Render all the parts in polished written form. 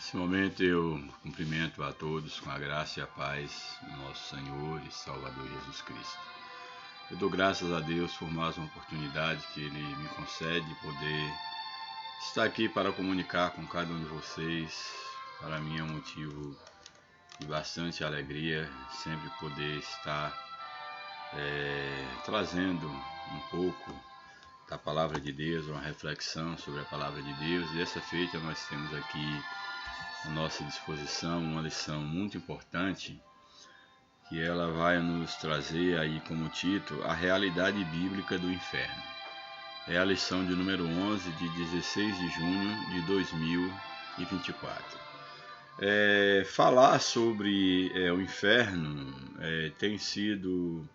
Nesse momento eu cumprimento a todos com a graça e a paz do nosso Senhor e Salvador Jesus Cristo. Eu dou graças a Deus por mais uma oportunidade que Ele me concede de poder estar aqui para comunicar com cada um de vocês. Para mim é um motivo de bastante alegria sempre poder estar trazendo um pouco da Palavra de Deus, uma reflexão sobre a Palavra de Deus. E dessa feita nós temos aqui à nossa disposição uma lição muito importante, que ela vai nos trazer aí como título a realidade bíblica do inferno. É a lição de número 11 de 16 de junho de 2024. Falar sobre o inferno tem sido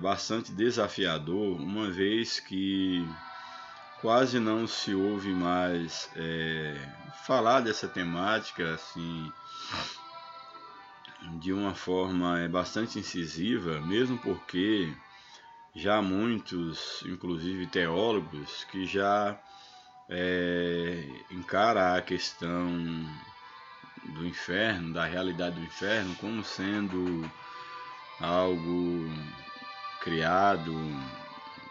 bastante desafiador, uma vez que quase não se ouve mais falar dessa temática assim de uma forma bastante incisiva, mesmo porque já há muitos, inclusive teólogos, que já encaram a questão do inferno, da realidade do inferno, como sendo algo criado,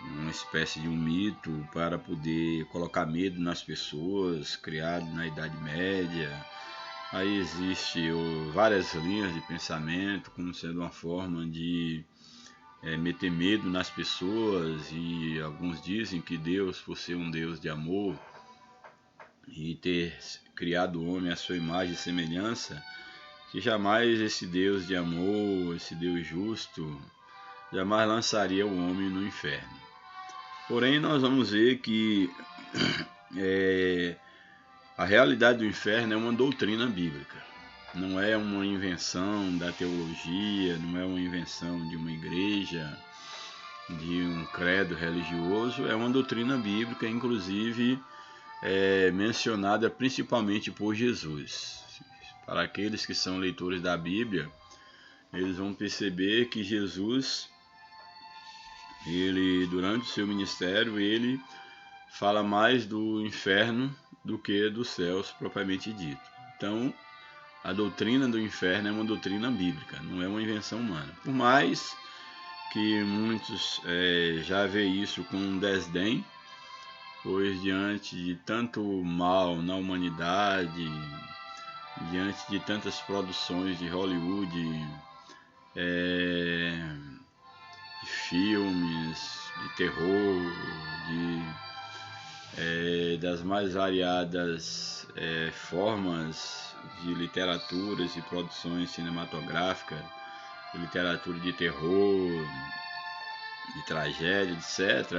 uma espécie de um mito para poder colocar medo nas pessoas, criado na Idade Média. Aí existe várias linhas de pensamento como sendo uma forma de meter medo nas pessoas, e alguns dizem que Deus, por ser um Deus de amor e ter criado o homem à sua imagem e semelhança, que jamais esse Deus de amor, esse Deus justo, jamais lançaria o homem no inferno. Porém, nós vamos ver que a realidade do inferno é uma doutrina bíblica. Não é uma invenção da teologia, não é uma invenção de uma igreja, de um credo religioso. É uma doutrina bíblica, inclusive mencionada principalmente por Jesus. Para aqueles que são leitores da Bíblia, eles vão perceber que Jesus, ele, durante o seu ministério, ele fala mais do inferno do que dos céus propriamente dito. Então, a doutrina do inferno é uma doutrina bíblica, não é uma invenção humana. Por mais que muitos já veem isso com desdém, pois diante de tanto mal na humanidade, diante de tantas produções de Hollywood, de filmes, de terror, das mais variadas formas de literaturas e produções cinematográficas, de literatura de terror, de tragédia, etc.,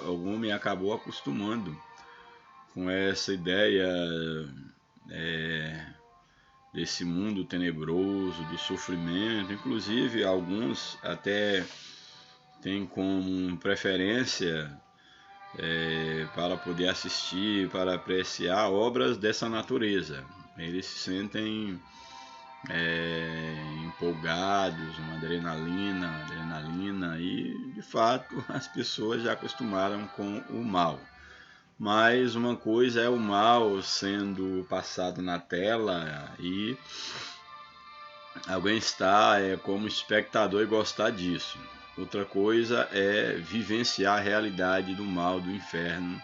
o homem acabou acostumando com essa ideia desse mundo tenebroso, do sofrimento. Inclusive, alguns até têm como preferência para poder assistir, para apreciar obras dessa natureza. Eles se sentem empolgados, uma adrenalina, e de fato as pessoas já acostumaram com o mal. Mas uma coisa é o mal sendo passado na tela e alguém está como espectador e gostar disso. Outra coisa é vivenciar a realidade do mal, do inferno,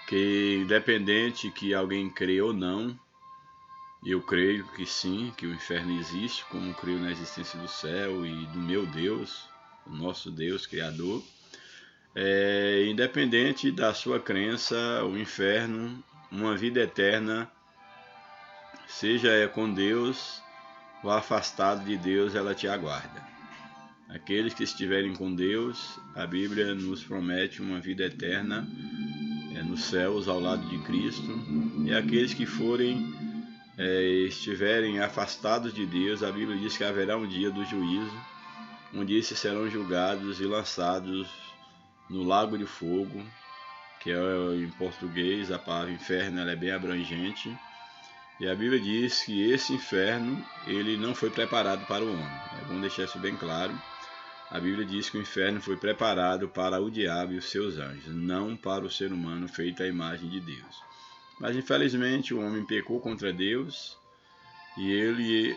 que independente que alguém crê ou não, eu creio que sim, que o inferno existe, como creio na existência do céu e do meu Deus, o nosso Deus Criador. Independente da sua crença, o inferno, uma vida eterna, seja com Deus ou afastado de Deus, ela te aguarda. Aqueles que estiverem com Deus, a Bíblia nos promete uma vida eterna nos céus ao lado de Cristo, e aqueles que estiverem afastados de Deus, a Bíblia diz que haverá um dia do juízo, onde esses serão julgados e lançados no lago de fogo, que em português a palavra inferno ela é bem abrangente, e a Bíblia diz que esse inferno ele não foi preparado para o homem. Vamos deixar isso bem claro. A Bíblia diz que o inferno foi preparado para o diabo e os seus anjos, não para o ser humano feito à imagem de Deus. Mas infelizmente o homem pecou contra Deus e ele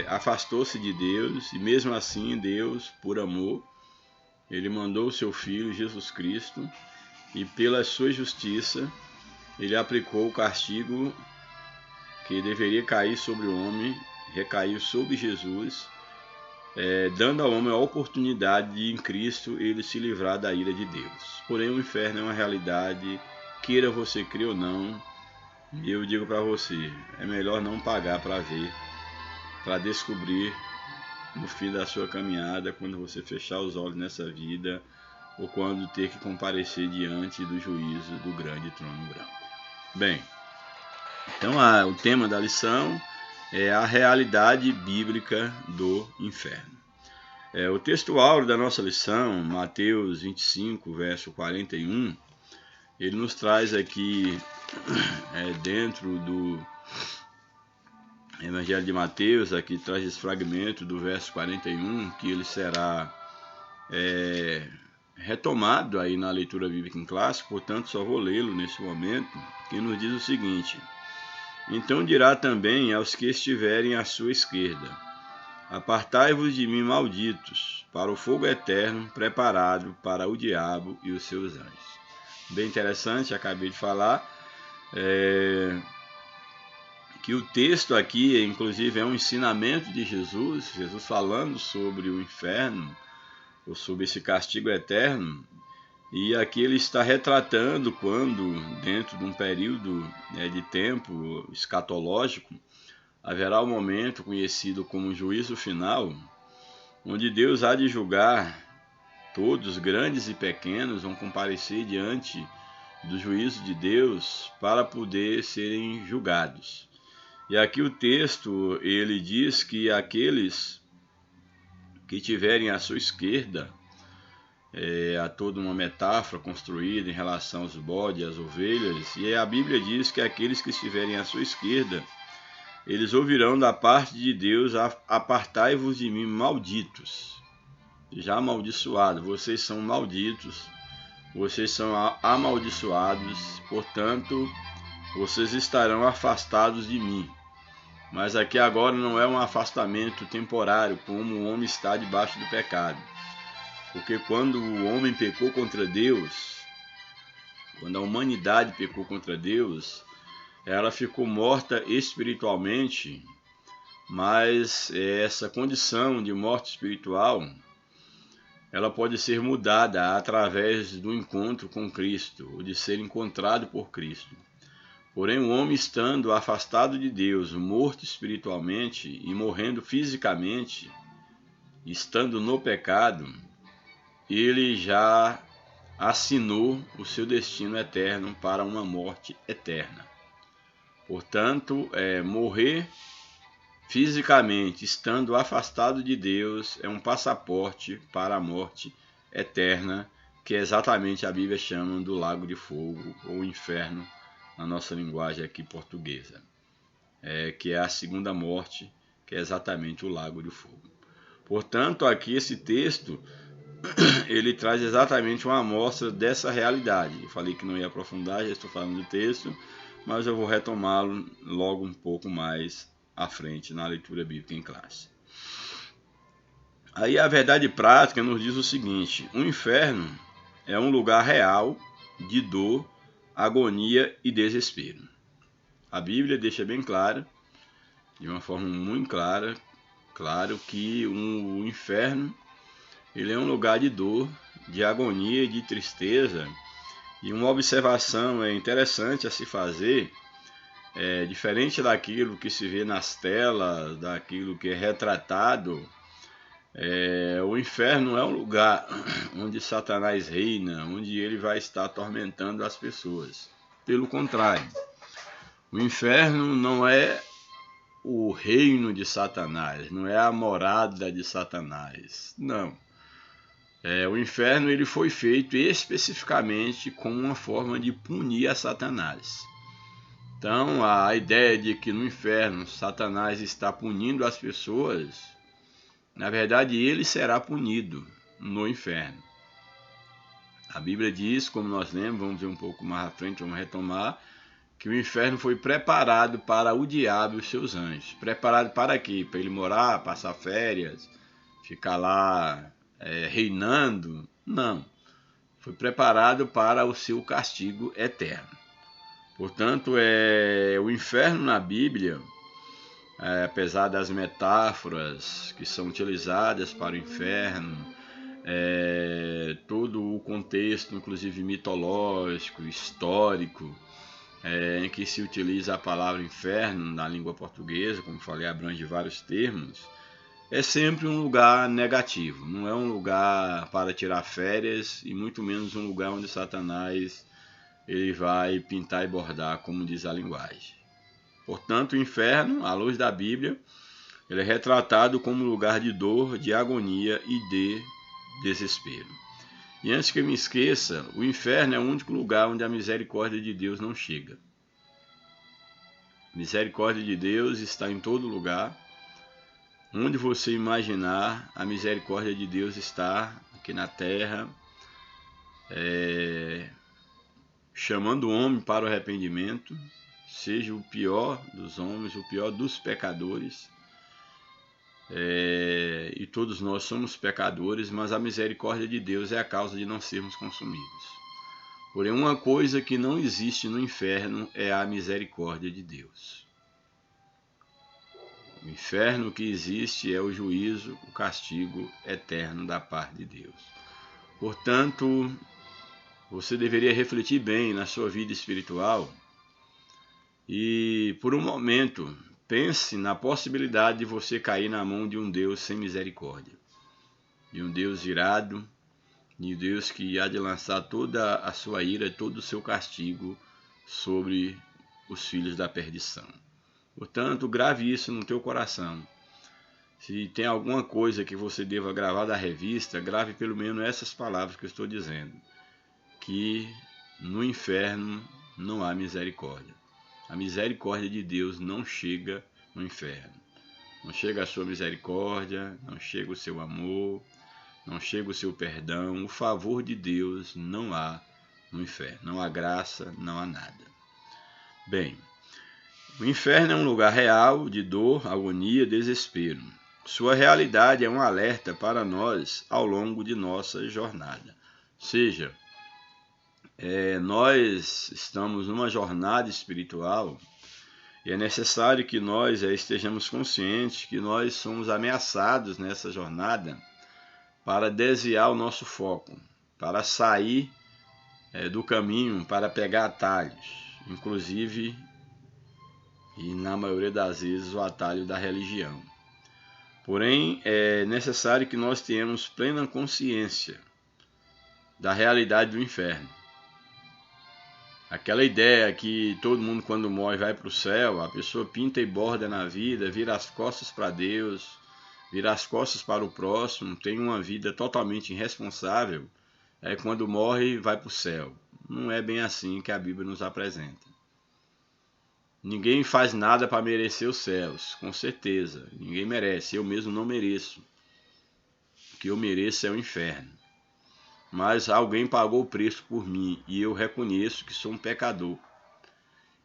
afastou-se de Deus, e mesmo assim Deus, por amor, ele mandou o seu Filho Jesus Cristo, e pela sua justiça ele aplicou o castigo que deveria cair sobre o homem, recaiu sobre Jesus, dando ao homem a oportunidade de, em Cristo, ele se livrar da ira de Deus. Porém, o inferno é uma realidade, queira você crer ou não, e eu digo para você, é melhor não pagar para ver, para descobrir no fim da sua caminhada, quando você fechar os olhos nessa vida, ou quando ter que comparecer diante do juízo do grande trono branco. Bem, então o tema da lição é a realidade bíblica do inferno. O texto áureo da nossa lição, Mateus 25, verso 41, ele nos traz aqui, dentro do Evangelho de Mateus, aqui traz esse fragmento do verso 41, que ele será retomado aí na leitura bíblica em classe, portanto só vou lê-lo nesse momento, que nos diz o seguinte: então dirá também aos que estiverem à sua esquerda: apartai-vos de mim, malditos, para o fogo eterno preparado para o diabo e os seus anjos. Bem interessante, acabei de falar que o texto aqui, inclusive, é um ensinamento de Jesus, Jesus falando sobre o inferno, ou sobre esse castigo eterno, e aqui ele está retratando quando, dentro de um período de tempo escatológico, haverá um momento conhecido como juízo final, onde Deus há de julgar todos, grandes e pequenos, vão comparecer diante do juízo de Deus para poder serem julgados. E aqui o texto, ele diz que aqueles que tiverem à sua esquerda, há toda uma metáfora construída em relação aos bodes, às ovelhas, e a Bíblia diz que aqueles que estiverem à sua esquerda, eles ouvirão da parte de Deus: apartai-vos de mim, malditos. Já amaldiçoados, vocês são malditos, vocês são amaldiçoados, portanto, vocês estarão afastados de mim. Mas aqui agora não é um afastamento temporário, como o homem está debaixo do pecado. Porque quando o homem pecou contra Deus, quando a humanidade pecou contra Deus, ela ficou morta espiritualmente, mas essa condição de morte espiritual, ela pode ser mudada através do encontro com Cristo, ou de ser encontrado por Cristo. Porém, o homem estando afastado de Deus, morto espiritualmente e morrendo fisicamente, estando no pecado, ele já assinou o seu destino eterno para uma morte eterna. Portanto, morrer fisicamente, estando afastado de Deus, é um passaporte para a morte eterna, que exatamente a Bíblia chama do lago de fogo, ou inferno, na nossa linguagem aqui portuguesa, que é a segunda morte, que é exatamente o lago de fogo. Portanto, aqui esse texto, ele traz exatamente uma amostra dessa realidade. Eu falei que não ia aprofundar, já estou falando do texto, mas eu vou retomá-lo logo um pouco mais à frente na leitura bíblica em classe. Aí a verdade prática nos diz o seguinte: o inferno é um lugar real de dor, agonia e desespero. A Bíblia deixa bem claro, de uma forma muito clara, claro que o inferno, ele é um lugar de dor, de agonia e de tristeza. E uma observação interessante a se fazer, diferente daquilo que se vê nas telas, daquilo que é retratado, o inferno é um lugar onde Satanás reina, onde ele vai estar atormentando as pessoas. Pelo contrário, o inferno não é o reino de Satanás, não é a morada de Satanás, não. O inferno ele foi feito especificamente com uma forma de punir a Satanás. Então, a ideia de que no inferno Satanás está punindo as pessoas, na verdade, ele será punido no inferno. A Bíblia diz, como nós lemos, vamos ver um pouco mais à frente, vamos retomar, que o inferno foi preparado para o diabo e os seus anjos. Preparado para quê? Para ele morar, passar férias, ficar lá reinando? Não. Foi preparado para o seu castigo eterno. Portanto, o inferno na Bíblia, apesar das metáforas que são utilizadas para o inferno, todo o contexto, inclusive mitológico, histórico, em que se utiliza a palavra inferno na língua portuguesa, como falei, abrange vários termos, é sempre um lugar negativo, não é um lugar para tirar férias e muito menos um lugar onde Satanás ele vai pintar e bordar, como diz a linguagem. Portanto, o inferno, à luz da Bíblia, ele é retratado como lugar de dor, de agonia e de desespero. E antes que eu me esqueça, o inferno é o único lugar onde a misericórdia de Deus não chega. A misericórdia de Deus está em todo lugar. Onde você imaginar, a misericórdia de Deus está aqui na terra, chamando o homem para o arrependimento, seja o pior dos homens, o pior dos pecadores. E todos nós somos pecadores, mas a misericórdia de Deus é a causa de não sermos consumidos. Porém, uma coisa que não existe no inferno é a misericórdia de Deus. O inferno que existe é o juízo, o castigo eterno da parte de Deus. Portanto, você deveria refletir bem na sua vida espiritual e, por um momento, pense na possibilidade de você cair na mão de um Deus sem misericórdia, de um Deus irado, de um Deus que há de lançar toda a sua ira, todo o seu castigo sobre os filhos da perdição. Portanto, grave isso no teu coração. Se tem alguma coisa que você deva gravar da revista, grave pelo menos essas palavras que eu estou dizendo, que no inferno não há misericórdia. A misericórdia de Deus não chega no inferno. Não chega a sua misericórdia, não chega o seu amor, não chega o seu perdão. O favor de Deus não há no inferno. Não há graça, não há nada. Bem, o inferno é um lugar real de dor, agonia, desespero. Sua realidade é um alerta para nós ao longo de nossa jornada. Ou seja, nós estamos numa jornada espiritual e é necessário que nós estejamos conscientes que nós somos ameaçados nessa jornada para desviar o nosso foco, para sair do caminho, para pegar atalhos, inclusive e na maioria das vezes o atalho da religião. Porém, é necessário que nós tenhamos plena consciência da realidade do inferno. Aquela ideia que todo mundo quando morre vai para o céu, a pessoa pinta e borda na vida, vira as costas para Deus, vira as costas para o próximo, tem uma vida totalmente irresponsável, quando morre vai para o céu. Não é bem assim que a Bíblia nos apresenta. Ninguém faz nada para merecer os céus, com certeza, ninguém merece, eu mesmo não mereço. O que eu mereço é o inferno. Mas alguém pagou o preço por mim e eu reconheço que sou um pecador.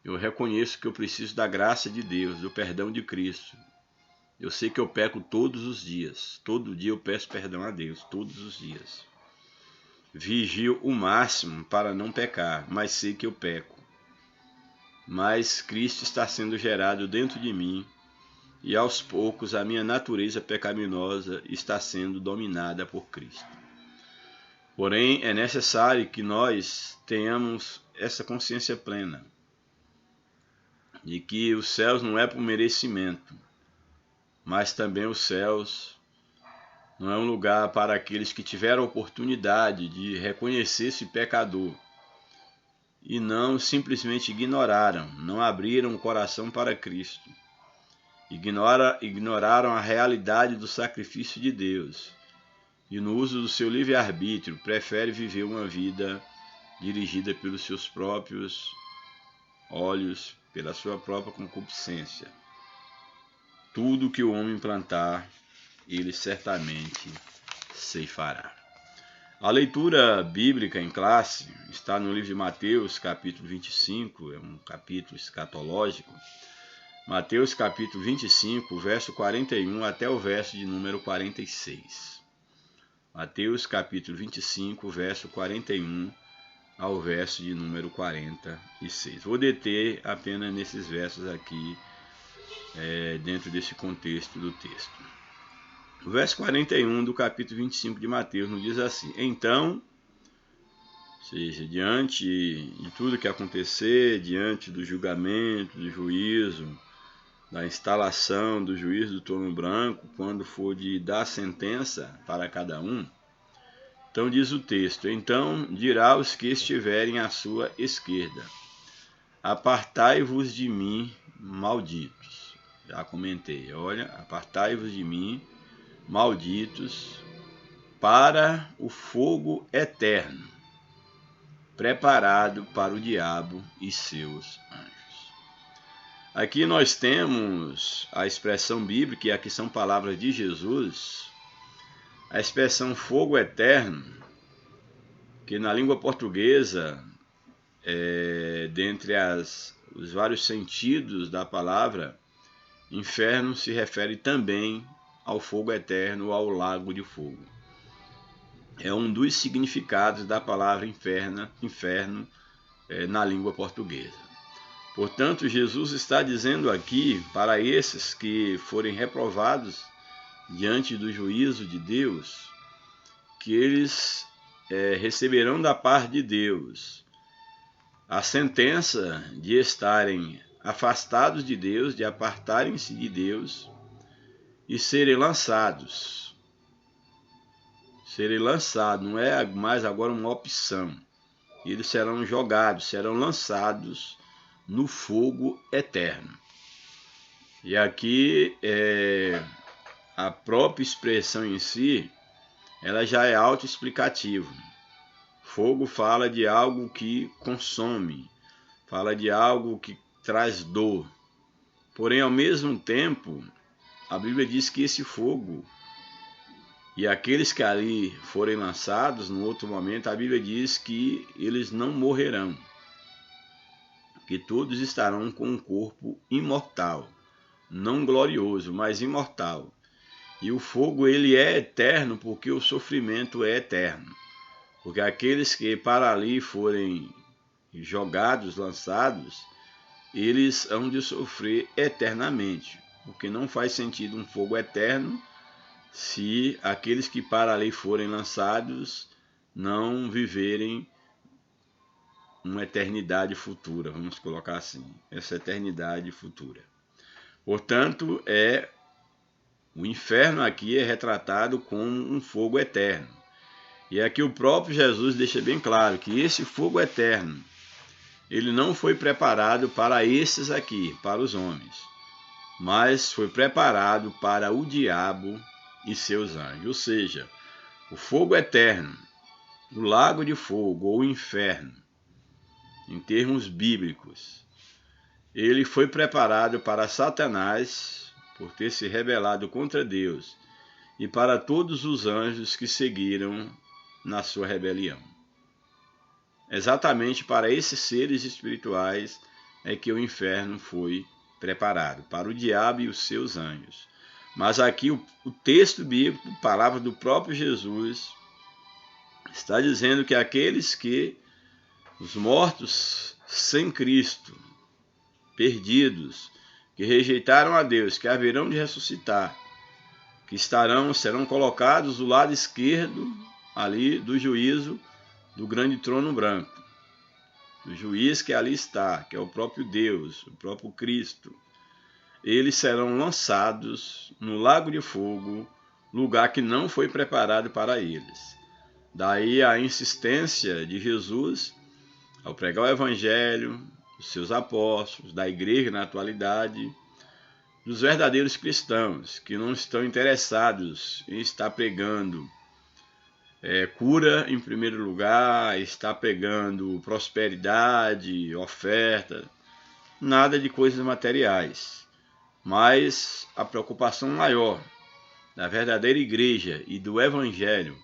Eu reconheço que eu preciso da graça de Deus, do perdão de Cristo. Eu sei que eu peco todos os dias. Todo dia eu peço perdão a Deus, todos os dias. Vigio o máximo para não pecar, mas sei que eu peco. Mas Cristo está sendo gerado dentro de mim e aos poucos a minha natureza pecaminosa está sendo dominada por Cristo. Porém, é necessário que nós tenhamos essa consciência plena de que os céus não é por merecimento, mas também os céus não é um lugar para aqueles que tiveram a oportunidade de reconhecer-se pecador e não simplesmente ignoraram, não abriram o coração para Cristo, ignoraram a realidade do sacrifício de Deus. E no uso do seu livre-arbítrio, prefere viver uma vida dirigida pelos seus próprios olhos, pela sua própria concupiscência. Tudo que o homem plantar, ele certamente ceifará. A leitura bíblica em classe está no livro de Mateus, capítulo 25, é um capítulo escatológico. Mateus, capítulo 25, verso 41 até o verso de número 46. Mateus, capítulo 25, verso 41 ao verso de número 46. Vou deter apenas nesses versos aqui, dentro desse contexto do texto. O verso 41 do capítulo 25 de Mateus nos diz assim: Então, ou seja, diante de tudo que acontecer, diante do julgamento, do juízo, da instalação do juiz do trono branco, quando for de dar sentença para cada um, então diz o texto: Então dirá aos que estiverem à sua esquerda: Apartai-vos de mim, malditos. Já comentei, olha, apartai-vos de mim, malditos, para o fogo eterno, preparado para o diabo e seus anjos. Aqui nós temos a expressão bíblica, e aqui são palavras de Jesus, a expressão fogo eterno, que na língua portuguesa, dentre os vários sentidos da palavra, inferno se refere também ao fogo eterno ou ao lago de fogo. É um dos significados da palavra inferno na língua portuguesa. Portanto, Jesus está dizendo aqui para esses que forem reprovados diante do juízo de Deus, que eles receberão da parte de Deus a sentença de estarem afastados de Deus, de apartarem-se de Deus e serem lançados. Serem lançados, não é mais agora uma opção. Eles serão jogados, serão lançados no fogo eterno. E aqui a própria expressão em si, ela já é autoexplicativa. Fogo fala de algo que consome, fala de algo que traz dor. Porém, ao mesmo tempo, a Bíblia diz que esse fogo e aqueles que ali forem lançados, no outro momento, a Bíblia diz que eles não morrerão, que todos estarão com um corpo imortal, não glorioso, mas imortal. E o fogo, ele é eterno porque o sofrimento é eterno. Porque aqueles que para ali forem jogados, lançados, eles hão de sofrer eternamente. Porque não faz sentido um fogo eterno se aqueles que para ali forem lançados não viverem uma eternidade futura, vamos colocar assim, essa eternidade futura. Portanto, o inferno aqui é retratado como um fogo eterno. E aqui o próprio Jesus deixa bem claro que esse fogo eterno, ele não foi preparado para esses aqui, para os homens, mas foi preparado para o diabo e seus anjos. Ou seja, o fogo eterno, o lago de fogo ou o inferno, em termos bíblicos, ele foi preparado para Satanás por ter se rebelado contra Deus e para todos os anjos que seguiram na sua rebelião. Exatamente para esses seres espirituais é que o inferno foi preparado, para o diabo e os seus anjos. Mas aqui o texto bíblico, palavra do próprio Jesus, está dizendo que aqueles que, os mortos sem Cristo, perdidos, que rejeitaram a Deus, que haverão de ressuscitar, que serão colocados do lado esquerdo ali do juízo do grande trono branco, do juiz que ali está, que é o próprio Deus, o próprio Cristo. Eles serão lançados no lago de fogo, lugar que não foi preparado para eles. Daí a insistência de Jesus ao pregar o evangelho, dos seus apóstolos, da igreja na atualidade, dos verdadeiros cristãos que não estão interessados em estar pregando cura em primeiro lugar, está pregando prosperidade, oferta, nada de coisas materiais. Mas a preocupação maior da verdadeira igreja e do evangelho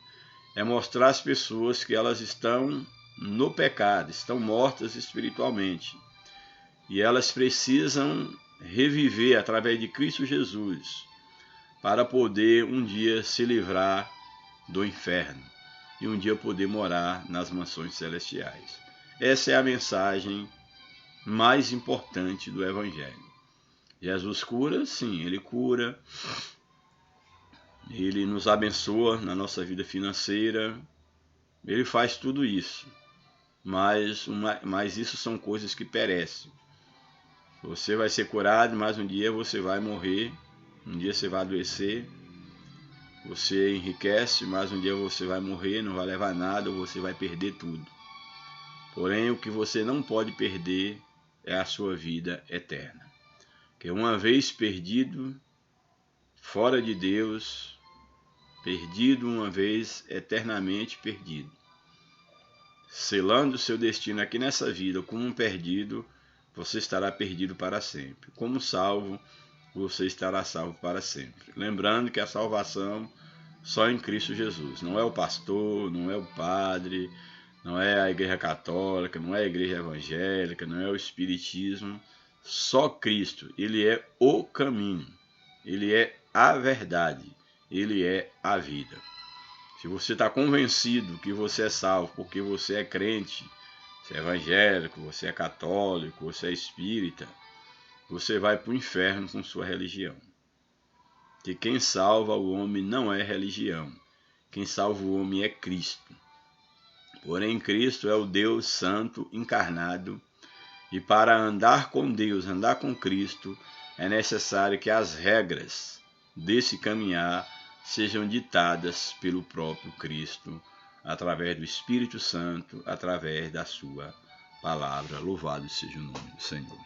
é mostrar às pessoas que elas estão no pecado, estão mortas espiritualmente. E elas precisam reviver através de Cristo Jesus para poder um dia se livrar do inferno e um dia poder morar nas mansões celestiais. Essa é a mensagem mais importante do Evangelho. Jesus cura? Sim, Ele cura. Ele nos abençoa na nossa vida financeira. Ele faz tudo isso. Mas isso são coisas que perecem. Você vai ser curado, mas um dia você vai morrer. Um dia você vai adoecer. Você enriquece, mas um dia você vai morrer, não vai levar nada, ou você vai perder tudo. Porém, o que você não pode perder é a sua vida eterna. Porque uma vez perdido, fora de Deus, perdido uma vez, eternamente perdido. Selando o seu destino aqui nessa vida como um perdido, você estará perdido para sempre. Como salvo, você estará salvo para sempre. Lembrando que a salvação só em Cristo Jesus. Não é o pastor, não é o padre, não é a igreja católica, não é a igreja evangélica, não é o espiritismo. Só Cristo. Ele é o caminho. Ele é a verdade. Ele é a vida. Se você está convencido que você é salvo porque você é crente, você é evangélico, você é católico, você é espírita, você vai para o inferno com sua religião. Que quem salva o homem não é religião. Quem salva o homem é Cristo. Porém, Cristo é o Deus Santo encarnado. E para andar com Deus, andar com Cristo, é necessário que as regras desse caminhar sejam ditadas pelo próprio Cristo, através do Espírito Santo, através da sua palavra. Louvado seja o nome do Senhor.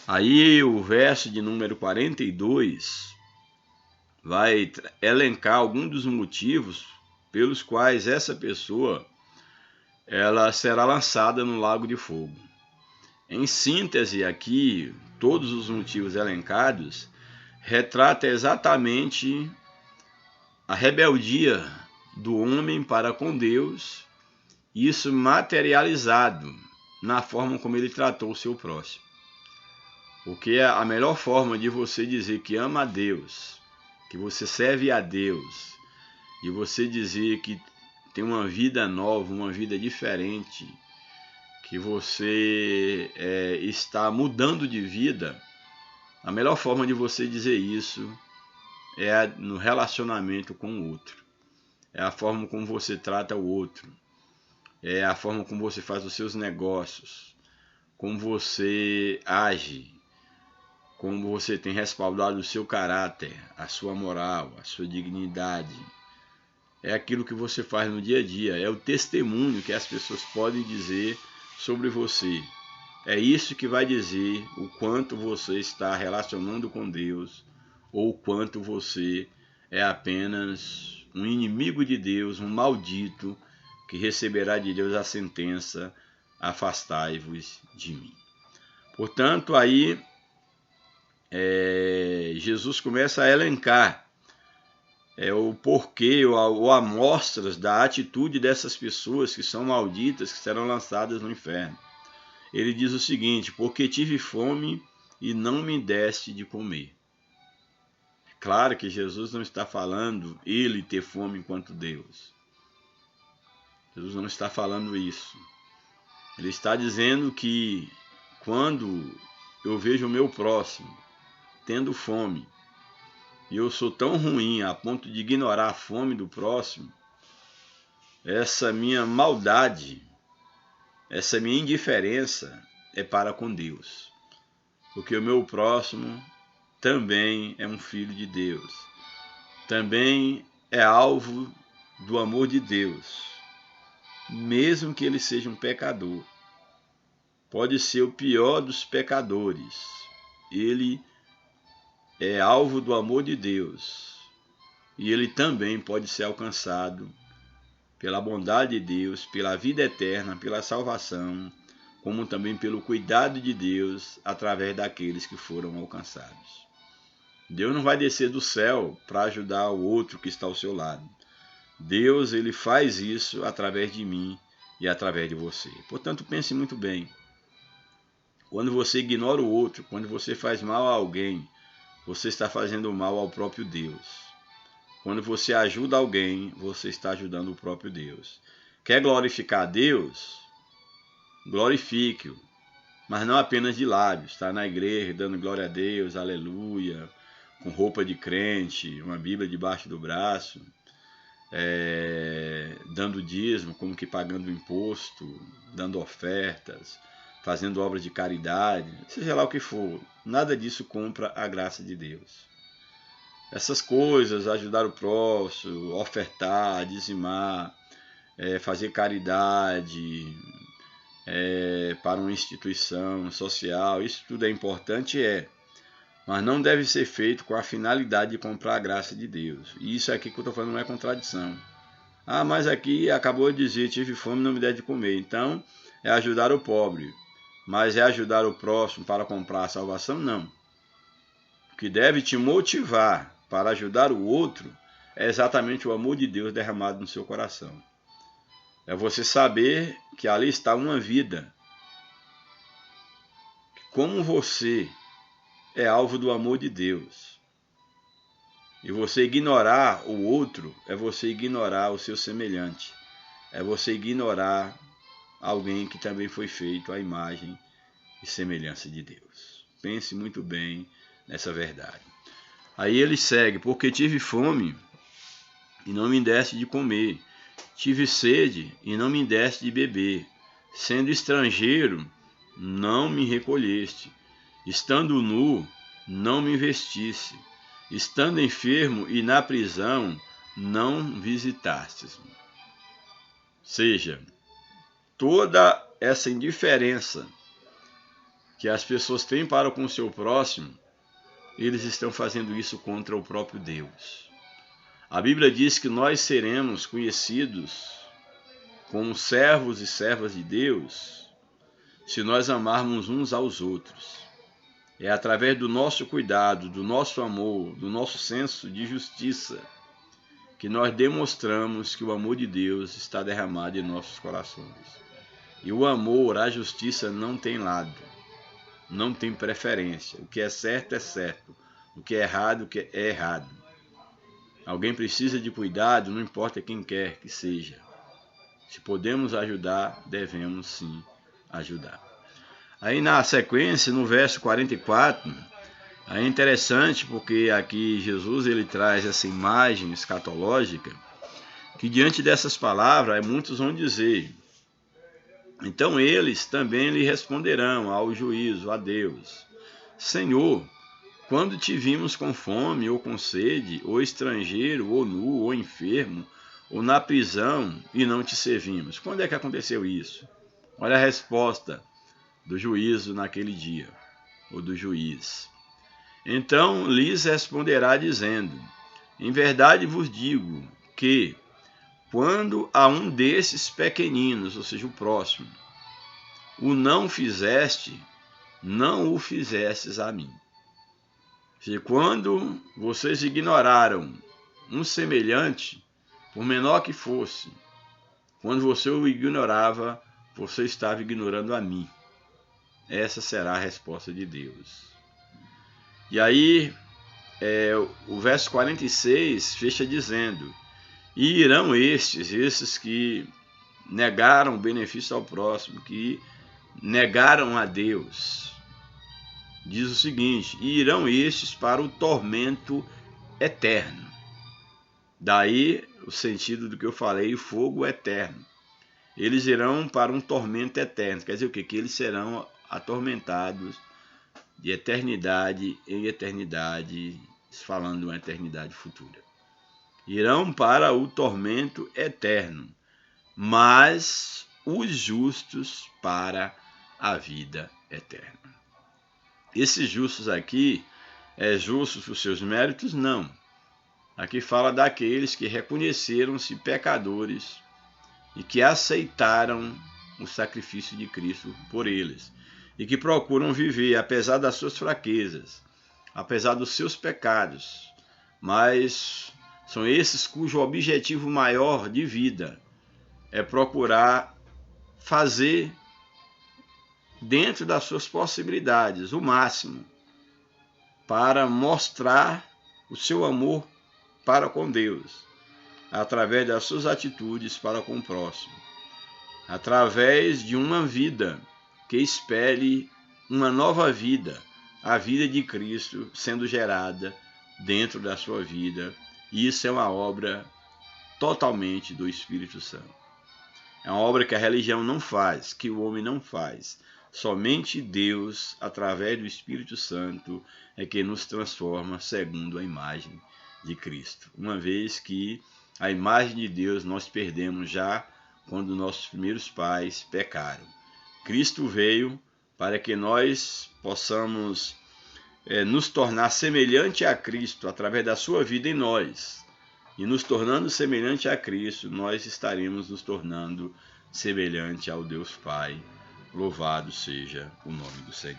Aí o verso de número 42 vai elencar alguns dos motivos pelos quais essa pessoa ela será lançada no lago de fogo. Em síntese aqui, todos os motivos elencados retratam exatamente a rebeldia do homem para com Deus, isso materializado na forma como ele tratou o seu próximo. Porque a melhor forma de você dizer que ama a Deus, que você serve a Deus, e você dizer que tem uma vida nova, uma vida diferente, que você está mudando de vida, a melhor forma de você dizer isso é no relacionamento com o outro. É a forma como você trata o outro. É a forma como você faz os seus negócios. Como você age. Como você tem respaldado o seu caráter, a sua moral, a sua dignidade. É aquilo que você faz no dia a dia. É o testemunho que as pessoas podem dizer sobre você. É isso que vai dizer o quanto você está relacionando com Deus ou o quanto você é apenas um inimigo de Deus, um maldito que receberá de Deus a sentença: afastai-vos de mim. Portanto, aí Jesus começa a elencar o porquê ou amostras da atitude dessas pessoas que são malditas, que serão lançadas no inferno. Ele diz o seguinte: porque tive fome e não me deste de comer. Claro que Jesus não está falando ele ter fome enquanto Deus. Jesus não está falando isso. Ele está dizendo que quando eu vejo o meu próximo tendo fome, e eu sou tão ruim a ponto de ignorar a fome do próximo, essa minha maldade, essa minha indiferença é para com Deus. Porque o meu próximo também é um filho de Deus. Também é alvo do amor de Deus. Mesmo que ele seja um pecador. Pode ser o pior dos pecadores. Ele é alvo do amor de Deus. E ele também pode ser alcançado pela bondade de Deus, pela vida eterna, pela salvação, como também pelo cuidado de Deus através daqueles que foram alcançados. Deus não vai descer do céu para ajudar o outro que está ao seu lado. Deus, ele faz isso através de mim e através de você. Portanto, pense muito bem. Quando você ignora o outro, quando você faz mal a alguém, você está fazendo mal ao próprio Deus. Quando você ajuda alguém, você está ajudando o próprio Deus. Quer glorificar a Deus? Glorifique-o, mas não apenas de lábios. Está na igreja dando glória a Deus, aleluia, com roupa de crente, uma Bíblia debaixo do braço, dando dízimo, como que pagando imposto, dando ofertas, fazendo obras de caridade, seja lá o que for. Nada disso compra a graça de Deus. Essas coisas, ajudar o próximo, ofertar, dizimar, fazer caridade para uma instituição social, isso tudo é importante, mas não deve ser feito com a finalidade de comprar a graça de Deus. E isso aqui que eu estou falando não é contradição. Ah, mas aqui acabou de dizer, tive fome, não me der de comer. Então, é ajudar o pobre. Mas é ajudar o próximo para comprar a salvação? Não. O que deve te motivar para ajudar o outro é exatamente o amor de Deus derramado no seu coração. É você saber que ali está uma vida. Como você é alvo do amor de Deus. E você ignorar o outro é você ignorar o seu semelhante. É você ignorar alguém que também foi feito à imagem e semelhança de Deus. Pense muito bem nessa verdade. Aí ele segue, porque tive fome e não me deste de comer, tive sede e não me deste de beber, sendo estrangeiro, não me recolheste, estando nu, não me vestisse, estando enfermo e na prisão, não visitastes. Seja, toda essa indiferença que as pessoas têm para com o seu próximo, eles estão fazendo isso contra o próprio Deus. A Bíblia diz que nós seremos conhecidos como servos e servas de Deus se nós amarmos uns aos outros. É através do nosso cuidado, do nosso amor, do nosso senso de justiça que nós demonstramos que o amor de Deus está derramado em nossos corações. E o amor, a justiça não tem lado, não tem preferência. O que é certo, o que é errado, é errado. Alguém precisa de cuidado, não importa quem quer que seja. Se podemos ajudar, devemos sim ajudar. Aí na sequência, no verso 44, é interessante porque aqui Jesus ele traz essa imagem escatológica, que diante dessas palavras muitos vão dizer, então eles também lhe responderão ao juízo, a Deus, Senhor, quando te vimos com fome ou com sede, ou estrangeiro, ou nu, ou enfermo, ou na prisão e não te servimos? Quando é que aconteceu isso? Olha a resposta do juízo naquele dia, ou do juiz. Então lhes responderá dizendo, em verdade vos digo que, quando a um desses pequeninos, ou seja, o próximo, o não fizeste, não o fizestes a mim. Se quando vocês ignoraram um semelhante, por menor que fosse, quando você o ignorava, você estava ignorando a mim. Essa será a resposta de Deus. E aí, o verso 46 fecha dizendo, e irão esses que negaram o benefício ao próximo, que negaram a Deus. Diz o seguinte, e irão estes para o tormento eterno. Daí o sentido do que eu falei, o fogo eterno. Eles irão para um tormento eterno. Quer dizer o quê? Que eles serão atormentados de eternidade em eternidade, falando de uma eternidade futura. Irão para o tormento eterno, mas os justos para a vida eterna. Esses justos aqui, justos por seus méritos? Não. Aqui fala daqueles que reconheceram-se pecadores e que aceitaram o sacrifício de Cristo por eles e que procuram viver, apesar das suas fraquezas, apesar dos seus pecados, mas São esses cujo objetivo maior de vida é procurar fazer dentro das suas possibilidades o máximo para mostrar o seu amor para com Deus, através das suas atitudes para com o próximo, através de uma vida que espelhe uma nova vida, a vida de Cristo sendo gerada dentro da sua vida. E isso é uma obra totalmente do Espírito Santo. É uma obra que a religião não faz, que o homem não faz. Somente Deus, através do Espírito Santo, é que nos transforma segundo a imagem de Cristo. Uma vez que a imagem de Deus nós perdemos já quando nossos primeiros pais pecaram. Cristo veio para que nós possamos nos tornar semelhante a Cristo através da sua vida em nós. E nos tornando semelhante a Cristo, nós estaremos nos tornando semelhante ao Deus Pai. Louvado seja o nome do Senhor.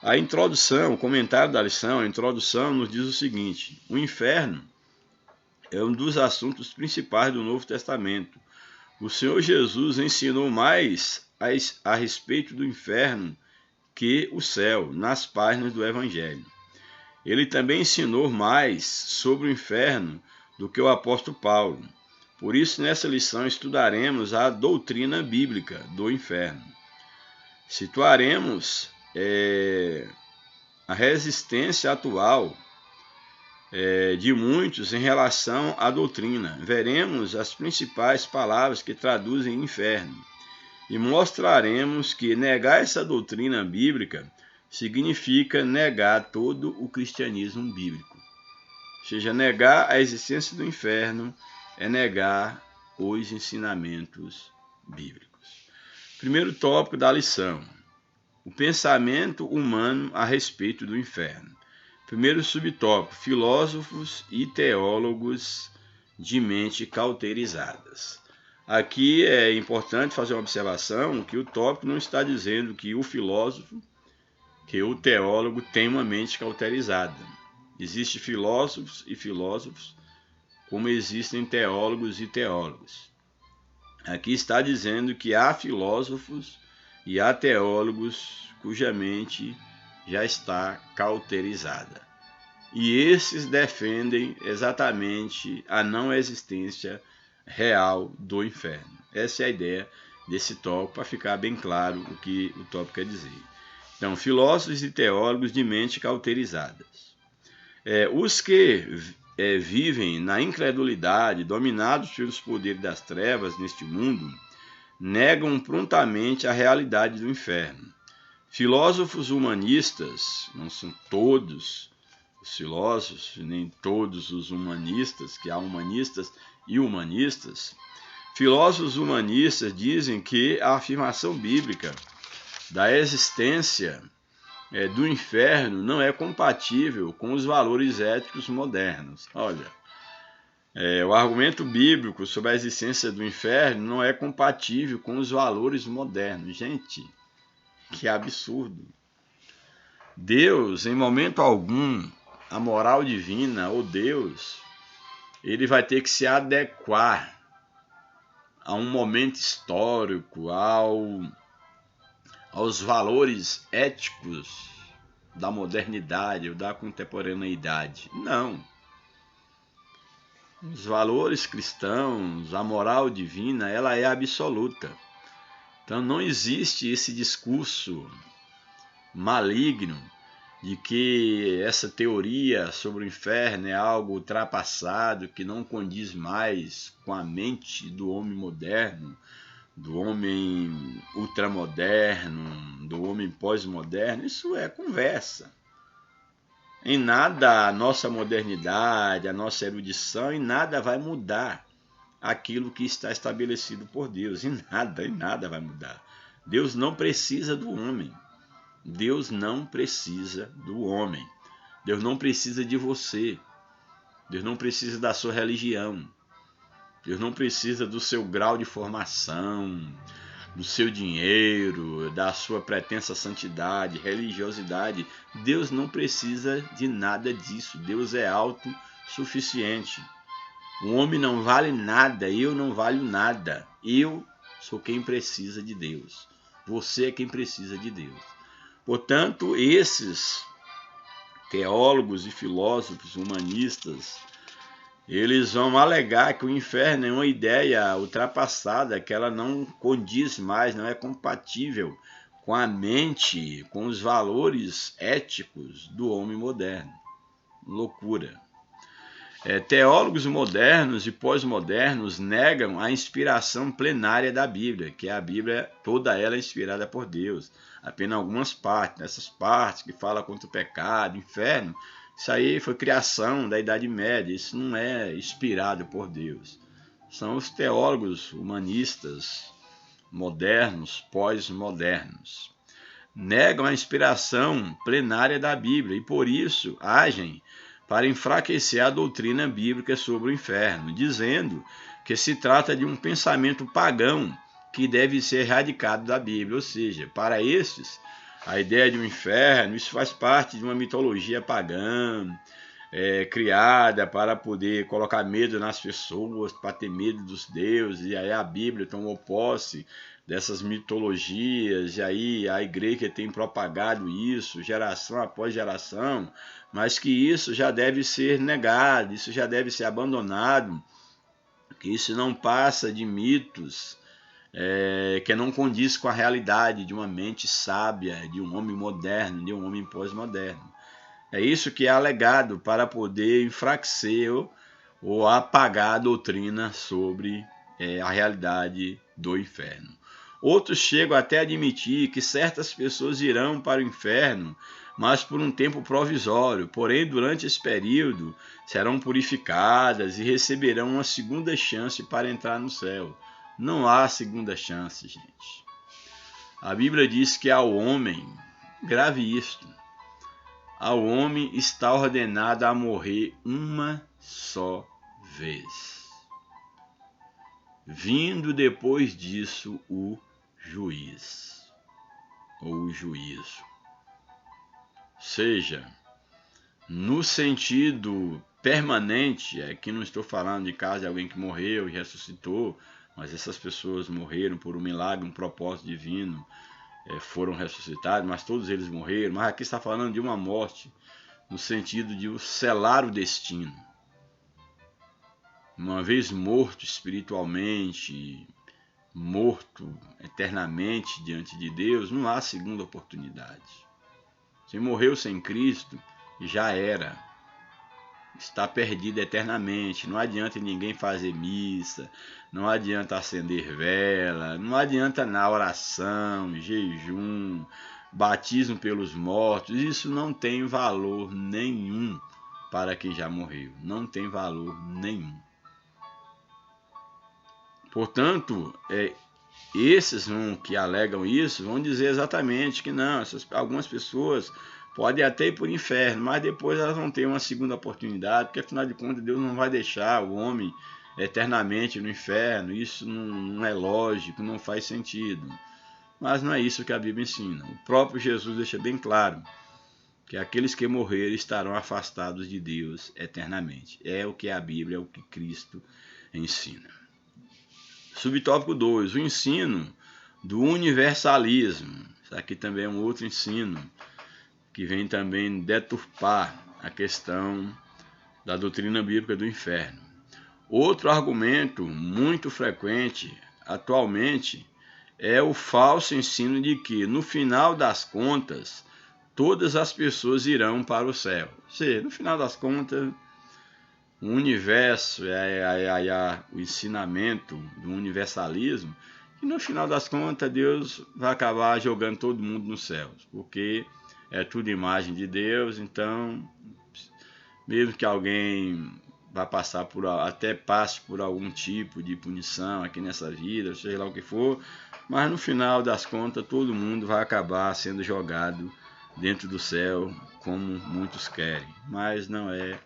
A introdução, o comentário da lição, a introdução nos diz o seguinte: o inferno é um dos assuntos principais do Novo Testamento. O Senhor Jesus ensinou mais a respeito do inferno que o céu, nas páginas do Evangelho. Ele também ensinou mais sobre o inferno do que o apóstolo Paulo. Por isso, nessa lição, estudaremos a doutrina bíblica do inferno. Situaremos a resistência atual de muitos em relação à doutrina. Veremos as principais palavras que traduzem inferno e mostraremos que negar essa doutrina bíblica significa negar todo o cristianismo bíblico. Ou seja, negar a existência do inferno é negar os ensinamentos bíblicos. Primeiro tópico da lição: o pensamento humano a respeito do inferno. Primeiro subtópico: filósofos e teólogos de mente cauterizadas. Aqui é importante fazer uma observação que o tópico não está dizendo que o filósofo, que o teólogo tem uma mente cauterizada. Existem filósofos e filósofos, como existem teólogos e teólogos. Aqui está dizendo que há filósofos e há teólogos cuja mente já está cauterizada. E esses defendem exatamente a não existência real do inferno. Essa é a ideia desse tópico, para ficar bem claro o que o tópico quer dizer. Então, filósofos e teólogos de mente cauterizadas. Os que vivem na incredulidade, dominados pelos poderes das trevas neste mundo, negam prontamente a realidade do inferno. Filósofos humanistas, não são todos os filósofos, nem todos os humanistas, que há humanistas e humanistas. Filósofos humanistas dizem que a afirmação bíblica da existência do inferno não é compatível com os valores éticos modernos. Olha, o argumento bíblico sobre a existência do inferno não é compatível com os valores modernos. Gente, que absurdo! Deus, em momento algum, a moral divina, ou Deus, ele vai ter que se adequar a um momento histórico, aos valores éticos da modernidade ou da contemporaneidade. Não. Os valores cristãos, a moral divina, ela é absoluta. Então não existe esse discurso maligno de que essa teoria sobre o inferno é algo ultrapassado, que não condiz mais com a mente do homem moderno, do homem ultramoderno, do homem pós-moderno. Isso é conversa. Em nada a nossa modernidade, a nossa erudição, em nada vai mudar aquilo que está estabelecido por Deus. Em nada vai mudar. Deus não precisa do homem. Deus não precisa do homem. Deus não precisa de você. Deus não precisa da sua religião. Deus não precisa do seu grau de formação, do seu dinheiro, da sua pretensa santidade, religiosidade. Deus não precisa de nada disso. Deus é autossuficiente. O homem não vale nada, eu não valho nada. Eu sou quem precisa de Deus. Você é quem precisa de Deus. Portanto, esses teólogos e filósofos humanistas, eles vão alegar que o inferno é uma ideia ultrapassada, que ela não condiz mais, não é compatível com a mente, com os valores éticos do homem moderno. Loucura. Teólogos modernos e pós-modernos negam a inspiração plenária da Bíblia, que a Bíblia toda ela é inspirada por Deus. Apenas algumas partes, essas partes que falam contra o pecado, inferno, isso aí foi criação da Idade Média, isso não é inspirado por Deus. São os teólogos humanistas modernos, pós-modernos. Negam a inspiração plenária da Bíblia e por isso agem para enfraquecer a doutrina bíblica sobre o inferno, dizendo que se trata de um pensamento pagão que deve ser erradicado da Bíblia. Ou seja, para estes, a ideia de um inferno, isso faz parte de uma mitologia pagã, criada para poder colocar medo nas pessoas, para ter medo dos deuses, e aí a Bíblia tomou posse dessas mitologias, e aí a igreja tem propagado isso, geração após geração, mas que isso já deve ser negado, isso já deve ser abandonado, que isso não passa de mitos, que não condiz com a realidade de uma mente sábia, de um homem moderno, de um homem pós-moderno. É isso que é alegado para poder enfraquecer ou apagar a doutrina sobre a realidade do inferno. Outros chegam até a admitir que certas pessoas irão para o inferno, mas por um tempo provisório. Porém, durante esse período, serão purificadas e receberão uma segunda chance para entrar no céu. Não há segunda chance, gente. A Bíblia diz que ao homem, grave isto, ao homem está ordenado a morrer uma só vez, vindo depois disso o juiz, ou o juízo. Seja, no sentido permanente, aqui não estou falando de caso de alguém que morreu e ressuscitou, mas essas pessoas morreram por um milagre, um propósito divino, foram ressuscitados, mas todos eles morreram. Mas aqui está falando de uma morte no sentido de selar o destino. Uma vez morto espiritualmente, morto eternamente diante de Deus, não há segunda oportunidade. Se morreu sem Cristo, já era. Está perdido eternamente. Não adianta ninguém fazer missa, não adianta acender vela, não adianta na oração, jejum, batismo pelos mortos. Isso não tem valor nenhum para quem já morreu. Não tem valor nenhum. Portanto, esses que alegam isso vão dizer exatamente que não, algumas pessoas podem até ir para o inferno, mas depois elas vão ter uma segunda oportunidade, porque afinal de contas Deus não vai deixar o homem eternamente no inferno. Isso não é lógico, não faz sentido. Mas não é isso que a Bíblia ensina. O próprio Jesus deixa bem claro que aqueles que morrerem estarão afastados de Deus eternamente. É o que a Bíblia, é o que Cristo ensina. Subtópico 2, o ensino do universalismo. Isso aqui também é um outro ensino que vem também deturpar a questão da doutrina bíblica do inferno. Outro argumento muito frequente atualmente é o falso ensino de que, no final das contas, todas as pessoas irão para o céu. Ou seja, no final das contas, o universo, o ensinamento do universalismo, e no final das contas Deus vai acabar jogando todo mundo nos céus, porque é tudo imagem de Deus. Então, mesmo que alguém vá passar até passe por algum tipo de punição aqui nessa vida, seja lá o que for, mas no final das contas todo mundo vai acabar sendo jogado dentro do céu, como muitos querem, mas não é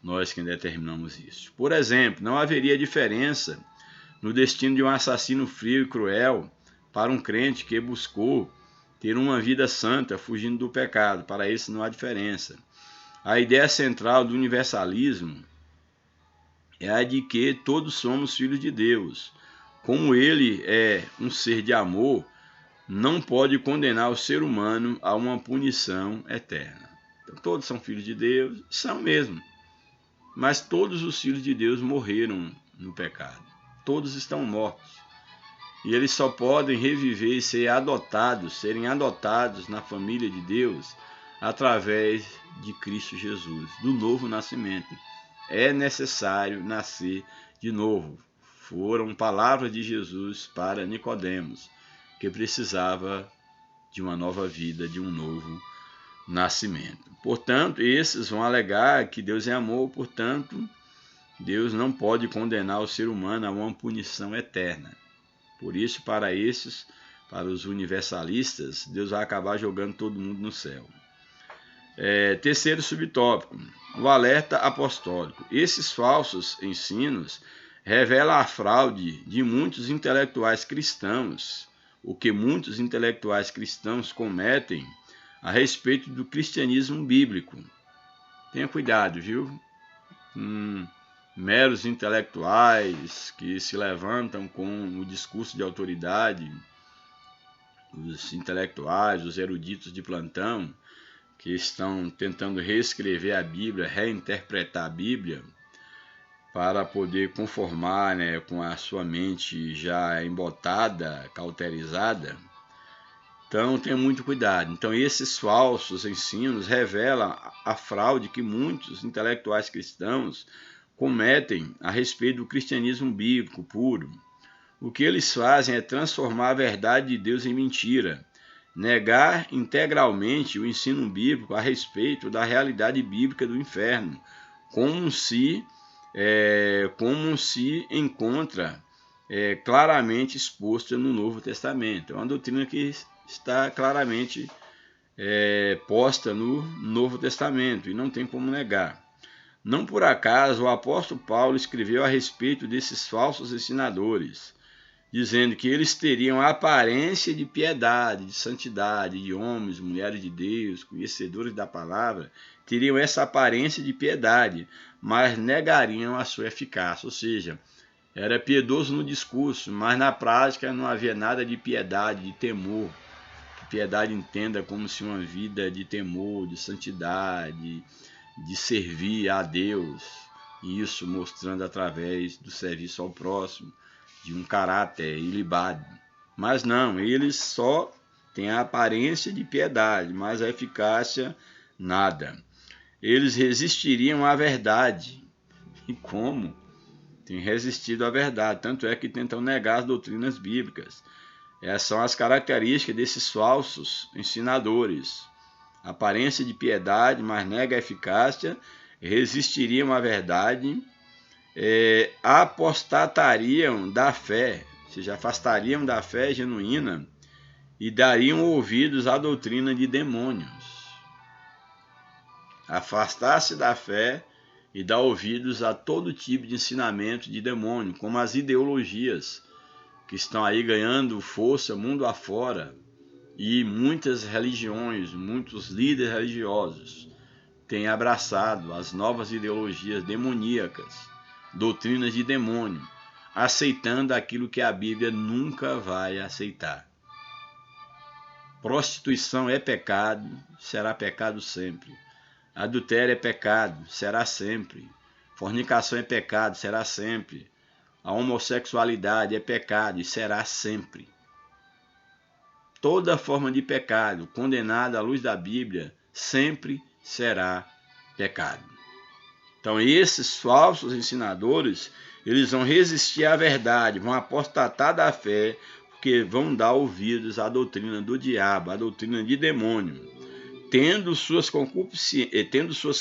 nós quem determinamos isso. Por exemplo, não haveria diferença no destino de um assassino frio e cruel para um crente que buscou ter uma vida santa fugindo do pecado. Para isso não há diferença. A ideia central do universalismo é a de que todos somos filhos de Deus. Como ele é um ser de amor, não pode condenar o ser humano a uma punição eterna. Então, todos são filhos de Deus, são mesmo. Mas todos os filhos de Deus morreram no pecado. Todos estão mortos. E eles só podem reviver e serem adotados na família de Deus através de Cristo Jesus, do novo nascimento. É necessário nascer de novo. Foram palavras de Jesus para Nicodemos, que precisava de uma nova vida, de um novo nascimento. Portanto, esses vão alegar que Deus é amor, portanto, Deus não pode condenar o ser humano a uma punição eterna. Por isso, para os universalistas, Deus vai acabar jogando todo mundo no céu. Terceiro subtópico, o alerta apostólico. Esses falsos ensinos revelam a fraude de muitos intelectuais cristãos, o que muitos intelectuais cristãos cometem a respeito do cristianismo bíblico. Tenha cuidado, viu? Meros intelectuais que se levantam com o discurso de autoridade, os intelectuais, os eruditos de plantão, que estão tentando reescrever a Bíblia, reinterpretar a Bíblia, para poder conformar, né, com a sua mente já embotada, cauterizada. Então, tenha muito cuidado. Então, esses falsos ensinos revelam a fraude que muitos intelectuais cristãos cometem a respeito do cristianismo bíblico puro. O que eles fazem é transformar a verdade de Deus em mentira, negar integralmente o ensino bíblico a respeito da realidade bíblica do inferno, como se encontra claramente exposta no Novo Testamento. É uma doutrina que está claramente posta no Novo Testamento e não tem como negar. Não por acaso o apóstolo Paulo escreveu a respeito desses falsos ensinadores, dizendo que eles teriam a aparência de piedade, de santidade, de homens, mulheres de Deus, conhecedores da palavra, teriam essa aparência de piedade, mas negariam a sua eficácia, ou seja, era piedoso no discurso, mas na prática não havia nada de piedade, de temor. Piedade entenda como se uma vida de temor, de santidade, de servir a Deus, isso mostrando através do serviço ao próximo, de um caráter ilibado. Mas não, eles só têm a aparência de piedade, mas a eficácia nada. Eles resistiriam à verdade. E como? Têm resistido à verdade, tanto é que tentam negar as doutrinas bíblicas. Essas são as características desses falsos ensinadores. Aparência de piedade, mas nega a eficácia, resistiriam à verdade, apostatariam da fé, ou seja, afastariam da fé genuína e dariam ouvidos à doutrina de demônios. Afastar-se da fé e dar ouvidos a todo tipo de ensinamento de demônio, como as ideologias que estão aí ganhando força mundo afora. E muitas religiões, muitos líderes religiosos têm abraçado as novas ideologias demoníacas, doutrinas de demônio, aceitando aquilo que a Bíblia nunca vai aceitar. Prostituição é pecado, será pecado sempre. Adultério é pecado, será sempre. Fornicação é pecado, será sempre. A homossexualidade é pecado e será sempre. Toda forma de pecado condenada à luz da Bíblia sempre será pecado. Então, esses falsos ensinadores, eles vão resistir à verdade, vão apostatar da fé, porque vão dar ouvidos à doutrina do diabo, à doutrina de demônio, tendo suas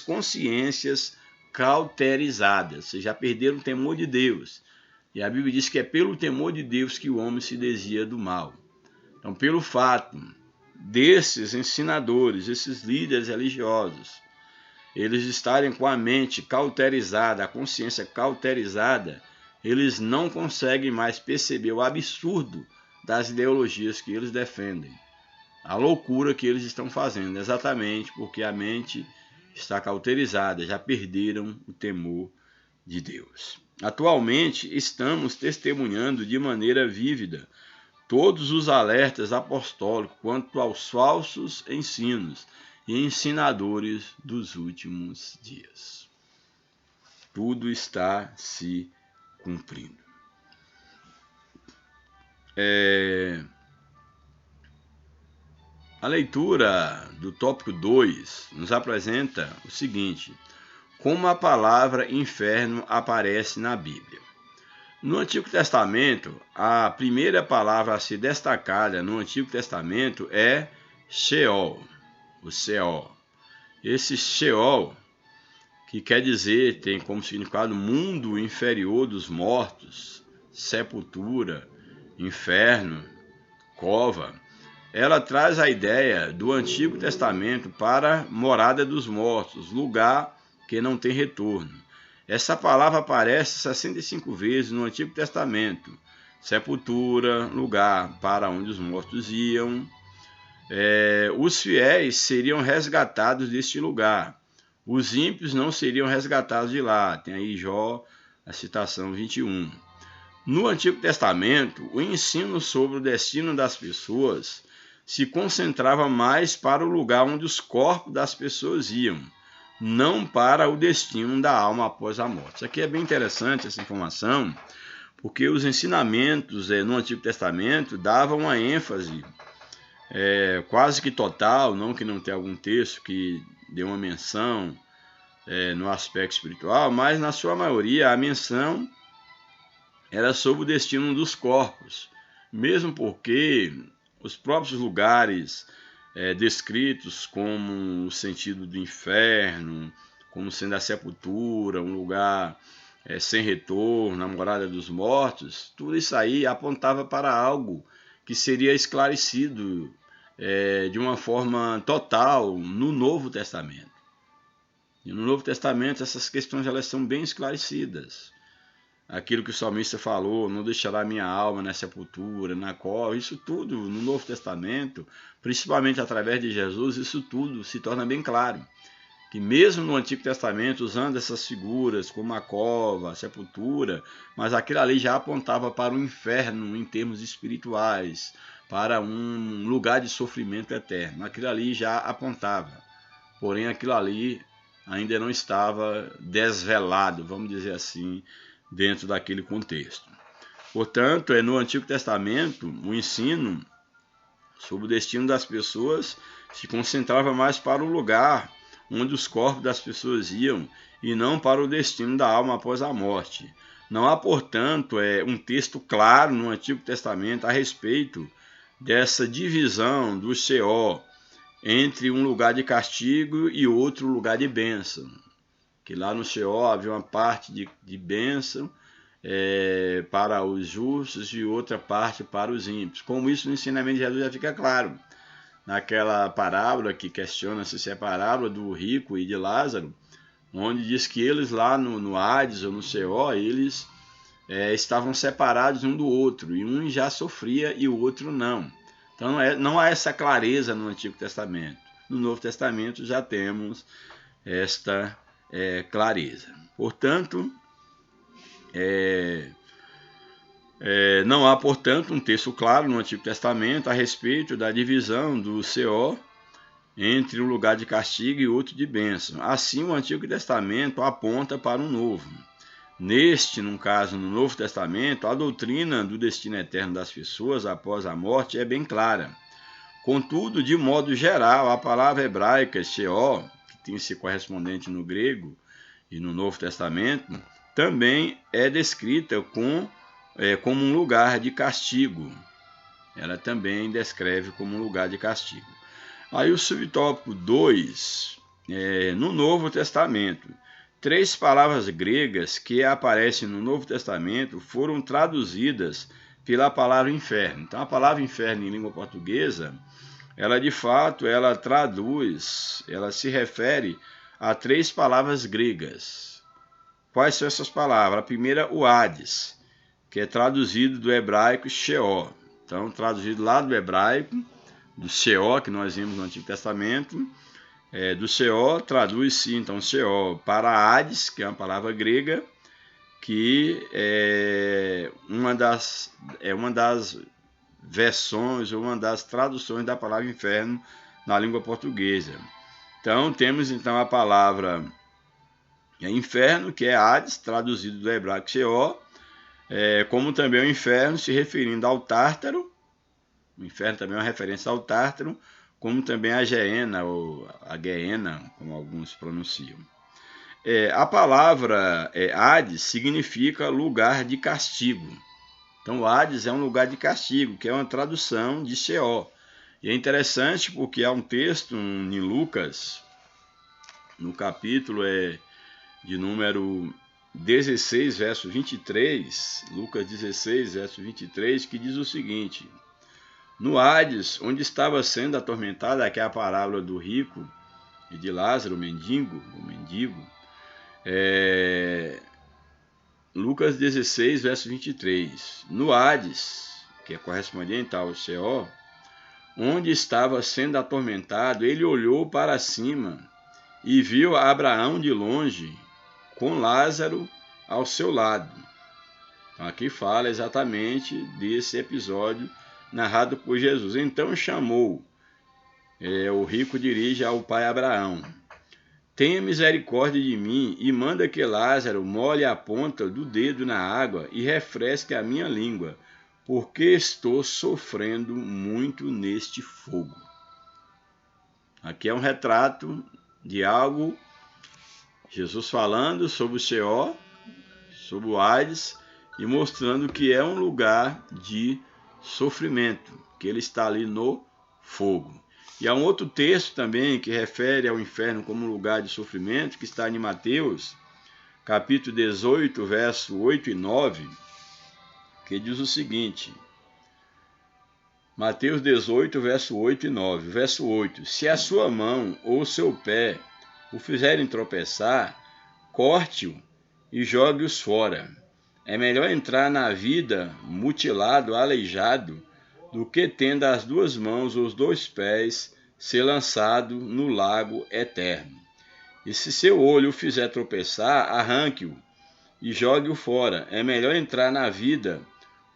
consciências cauterizadas. Vocês já perderam o temor de Deus. E a Bíblia diz que é pelo temor de Deus que o homem se desvia do mal. Então, pelo fato desses ensinadores, esses líderes religiosos, eles estarem com a mente cauterizada, a consciência cauterizada, eles não conseguem mais perceber o absurdo das ideologias que eles defendem, a loucura que eles estão fazendo, exatamente porque a mente está cauterizada, já perderam o temor de Deus. Atualmente, estamos testemunhando de maneira vívida todos os alertas apostólicos quanto aos falsos ensinos e ensinadores dos últimos dias. Tudo está se cumprindo. A leitura do tópico 2 nos apresenta o seguinte: como a palavra inferno aparece na Bíblia. No Antigo Testamento, a primeira palavra a ser destacada no Antigo Testamento é Sheol, o Sheol. Esse Sheol, que quer dizer, tem como significado mundo inferior dos mortos, sepultura, inferno, cova. Ela traz a ideia do Antigo Testamento para morada dos mortos, lugar que não tem retorno. Essa palavra aparece 65 vezes no Antigo Testamento. Sepultura, lugar para onde os mortos iam. Os fiéis seriam resgatados deste lugar. Os ímpios não seriam resgatados de lá. Tem aí Jó, a citação 21. No Antigo Testamento, o ensino sobre o destino das pessoas se concentrava mais para o lugar onde os corpos das pessoas iam, não para o destino da alma após a morte. Isso aqui é bem interessante, essa informação, porque os ensinamentos no Antigo Testamento davam uma ênfase quase que total, não que não tenha algum texto que dê uma menção no aspecto espiritual, mas na sua maioria a menção era sobre o destino dos corpos, mesmo porque os próprios lugares descritos como o sentido do inferno, como sendo a sepultura, um lugar sem retorno, a morada dos mortos, tudo isso aí apontava para algo que seria esclarecido de uma forma total no Novo Testamento. E no Novo Testamento essas questões elas são bem esclarecidas. Aquilo que o salmista falou, não deixará minha alma na sepultura, na cova, isso tudo no Novo Testamento, principalmente através de Jesus, isso tudo se torna bem claro. Que mesmo no Antigo Testamento, usando essas figuras como a cova, a sepultura, mas aquilo ali já apontava para o inferno em termos espirituais, para um lugar de sofrimento eterno. Aquilo ali já apontava, porém aquilo ali ainda não estava desvelado, vamos dizer assim, dentro daquele contexto. Portanto, no Antigo Testamento, o ensino sobre o destino das pessoas se concentrava mais para o lugar onde os corpos das pessoas iam e não para o destino da alma após a morte. Não há, portanto, um texto claro no Antigo Testamento a respeito dessa divisão do Sheol entre um lugar de castigo e outro lugar de bênção. Que lá no Sheol havia uma parte de bênção para os justos e outra parte para os ímpios. Como isso no ensinamento de Jesus já fica claro. Naquela parábola que questiona se é parábola do rico e de Lázaro, onde diz que eles lá no Hades ou no Sheol, eles estavam separados um do outro, e um já sofria e o outro não. Então não há essa clareza no Antigo Testamento. No Novo Testamento já temos esta clareza. Portanto, não há, portanto, um texto claro no Antigo Testamento a respeito da divisão do Sheol entre um lugar de castigo e outro de bênção. Assim, o Antigo Testamento aponta para um novo. No caso, no Novo Testamento, a doutrina do destino eterno das pessoas após a morte é bem clara. Contudo, de modo geral, a palavra hebraica Sheol, que tem esse correspondente no grego e no Novo Testamento, também é descrita como um lugar de castigo. Ela também descreve como um lugar de castigo. Aí o subtópico 2, no Novo Testamento. 3 palavras gregas que aparecem no Novo Testamento foram traduzidas pela palavra inferno. Então a palavra inferno em língua portuguesa, ela de fato, ela se refere a 3 palavras gregas. Quais são essas palavras? A primeira, o Hades, que é traduzido do hebraico Sheol. Então, traduzido lá do hebraico, do Sheol, que nós vimos no Antigo Testamento, do Sheol, traduz-se então Sheol para Hades, que é uma palavra grega, que é uma das versões ou uma das traduções da palavra inferno na língua portuguesa. Então, temos então a palavra inferno, que é Hades, traduzido do hebraico Sheol, como também o inferno se referindo ao Tártaro. O inferno também é uma referência ao Tártaro, como também a Geena, ou a Geena, como alguns pronunciam. A palavra Hades significa lugar de castigo. Então, Hades é um lugar de castigo, que é uma tradução de Sheol. E é interessante porque há um texto em Lucas, no capítulo de número 16, verso 23, Lucas 16, verso 23, que diz o seguinte: no Hades, onde estava sendo atormentada, que é a parábola do rico e de Lázaro, o mendigo, Lucas 16, verso 23. No Hades, que é correspondente ao Sheol, onde estava sendo atormentado, ele olhou para cima e viu Abraão de longe, com Lázaro ao seu lado. Então, aqui fala exatamente desse episódio narrado por Jesus. Então chamou, o rico dirige ao pai Abraão: tenha misericórdia de mim e manda que Lázaro molhe a ponta do dedo na água e refresque a minha língua, porque estou sofrendo muito neste fogo. Aqui é um retrato de algo, Jesus falando sobre o Sheol, sobre o Hades, e mostrando que é um lugar de sofrimento, que ele está ali no fogo. E há um outro texto também que refere ao inferno como lugar de sofrimento, que está em Mateus, capítulo 18, verso 8 e 9, que diz o seguinte: Mateus 18, verso 8 e 9. Verso 8: se a sua mão ou o seu pé o fizerem tropeçar, corte-o e jogue-os fora. É melhor entrar na vida mutilado, aleijado, do que tendo as duas mãos ou os dois pés ser lançado no lago eterno. E se seu olho o fizer tropeçar, arranque-o e jogue-o fora. É melhor entrar na vida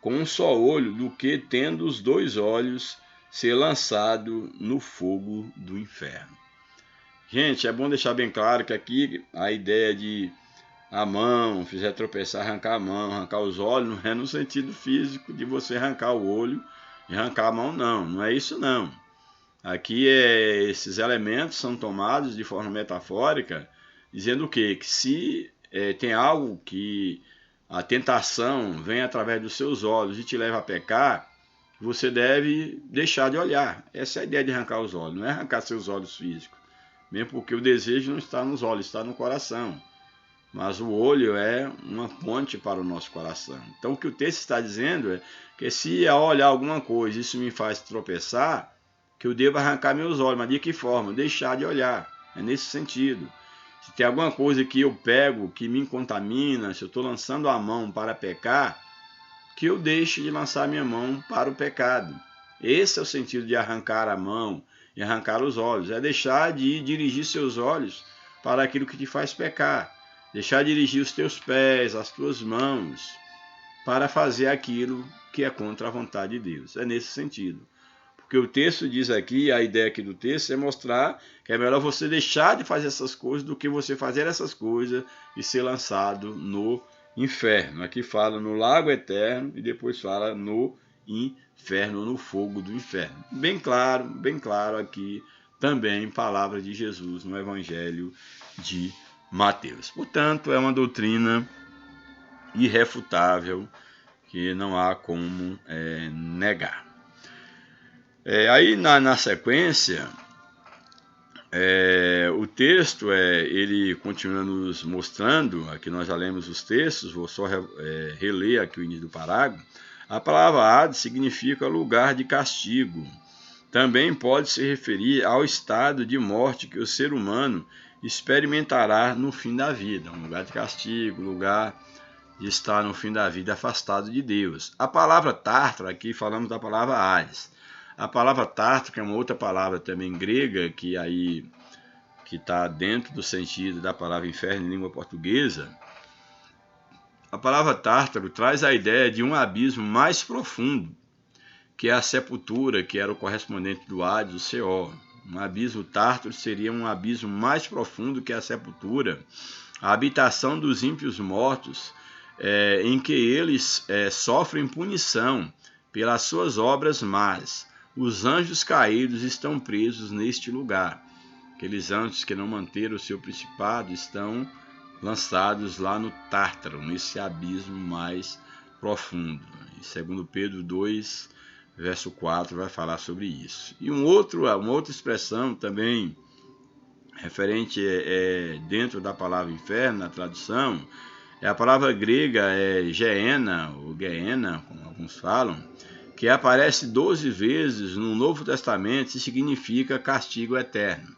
com um só olho do que tendo os dois olhos ser lançado no fogo do inferno. Gente, é bom deixar bem claro que aqui a ideia de a mão, fizer tropeçar, arrancar a mão, arrancar os olhos, não é no sentido físico de você arrancar o olho e arrancar a mão, não é isso não. Aqui esses elementos são tomados de forma metafórica, dizendo o quê? Que se tem algo que a tentação vem através dos seus olhos e te leva a pecar, você deve deixar de olhar. Essa é a ideia de arrancar os olhos, não é arrancar seus olhos físicos, mesmo porque o desejo não está nos olhos, está no coração. Mas o olho é uma ponte para o nosso coração. Então o que o texto está dizendo é que se ao olhar alguma coisa isso me faz tropeçar, que eu devo arrancar meus olhos. Mas de que forma? Deixar de olhar. É nesse sentido. Se tem alguma coisa que eu pego, que me contamina, se eu estou lançando a mão para pecar, que eu deixe de lançar minha mão para o pecado. Esse é o sentido de arrancar a mão e arrancar os olhos. É deixar de dirigir seus olhos para aquilo que te faz pecar. Deixar de dirigir os teus pés, as tuas mãos, para fazer aquilo que é contra a vontade de Deus. É nesse sentido. Porque o texto diz aqui, a ideia aqui do texto é mostrar que é melhor você deixar de fazer essas coisas do que você fazer essas coisas e ser lançado no inferno. Aqui fala no lago eterno e depois fala no inferno, no fogo do inferno. Bem claro aqui também palavra de Jesus no Evangelho de Mateus. Portanto, é uma doutrina irrefutável que não há como negar. Aí na sequência, o texto ele continua nos mostrando, aqui nós já lemos os textos, vou só reler aqui o início do parágrafo. A palavra Hades significa lugar de castigo. Também pode se referir ao estado de morte que o ser humano experimentará no fim da vida. Um lugar de castigo, lugar de estar no fim da vida afastado de Deus. A palavra Tártaro, aqui falamos da palavra Hades. A palavra Tártaro, que é uma outra palavra também grega, que está dentro do sentido da palavra inferno em língua portuguesa, A palavra tártaro traz a ideia de um abismo mais profundo, que é a sepultura, que era o correspondente do Hades, o Seol. Um abismo tártaro seria um abismo mais profundo que a sepultura, a habitação dos ímpios mortos, em que eles sofrem punição pelas suas obras más. Os anjos caídos estão presos neste lugar. Aqueles anjos que não manteram o seu principado estão lançados lá no Tártaro, nesse abismo mais profundo. E segundo Pedro 2, verso 4, vai falar sobre isso. E uma outra expressão também referente dentro da palavra inferno, na tradução, é a palavra grega Geena, ou Geena, como alguns falam, que aparece 12 vezes no Novo Testamento e significa castigo eterno.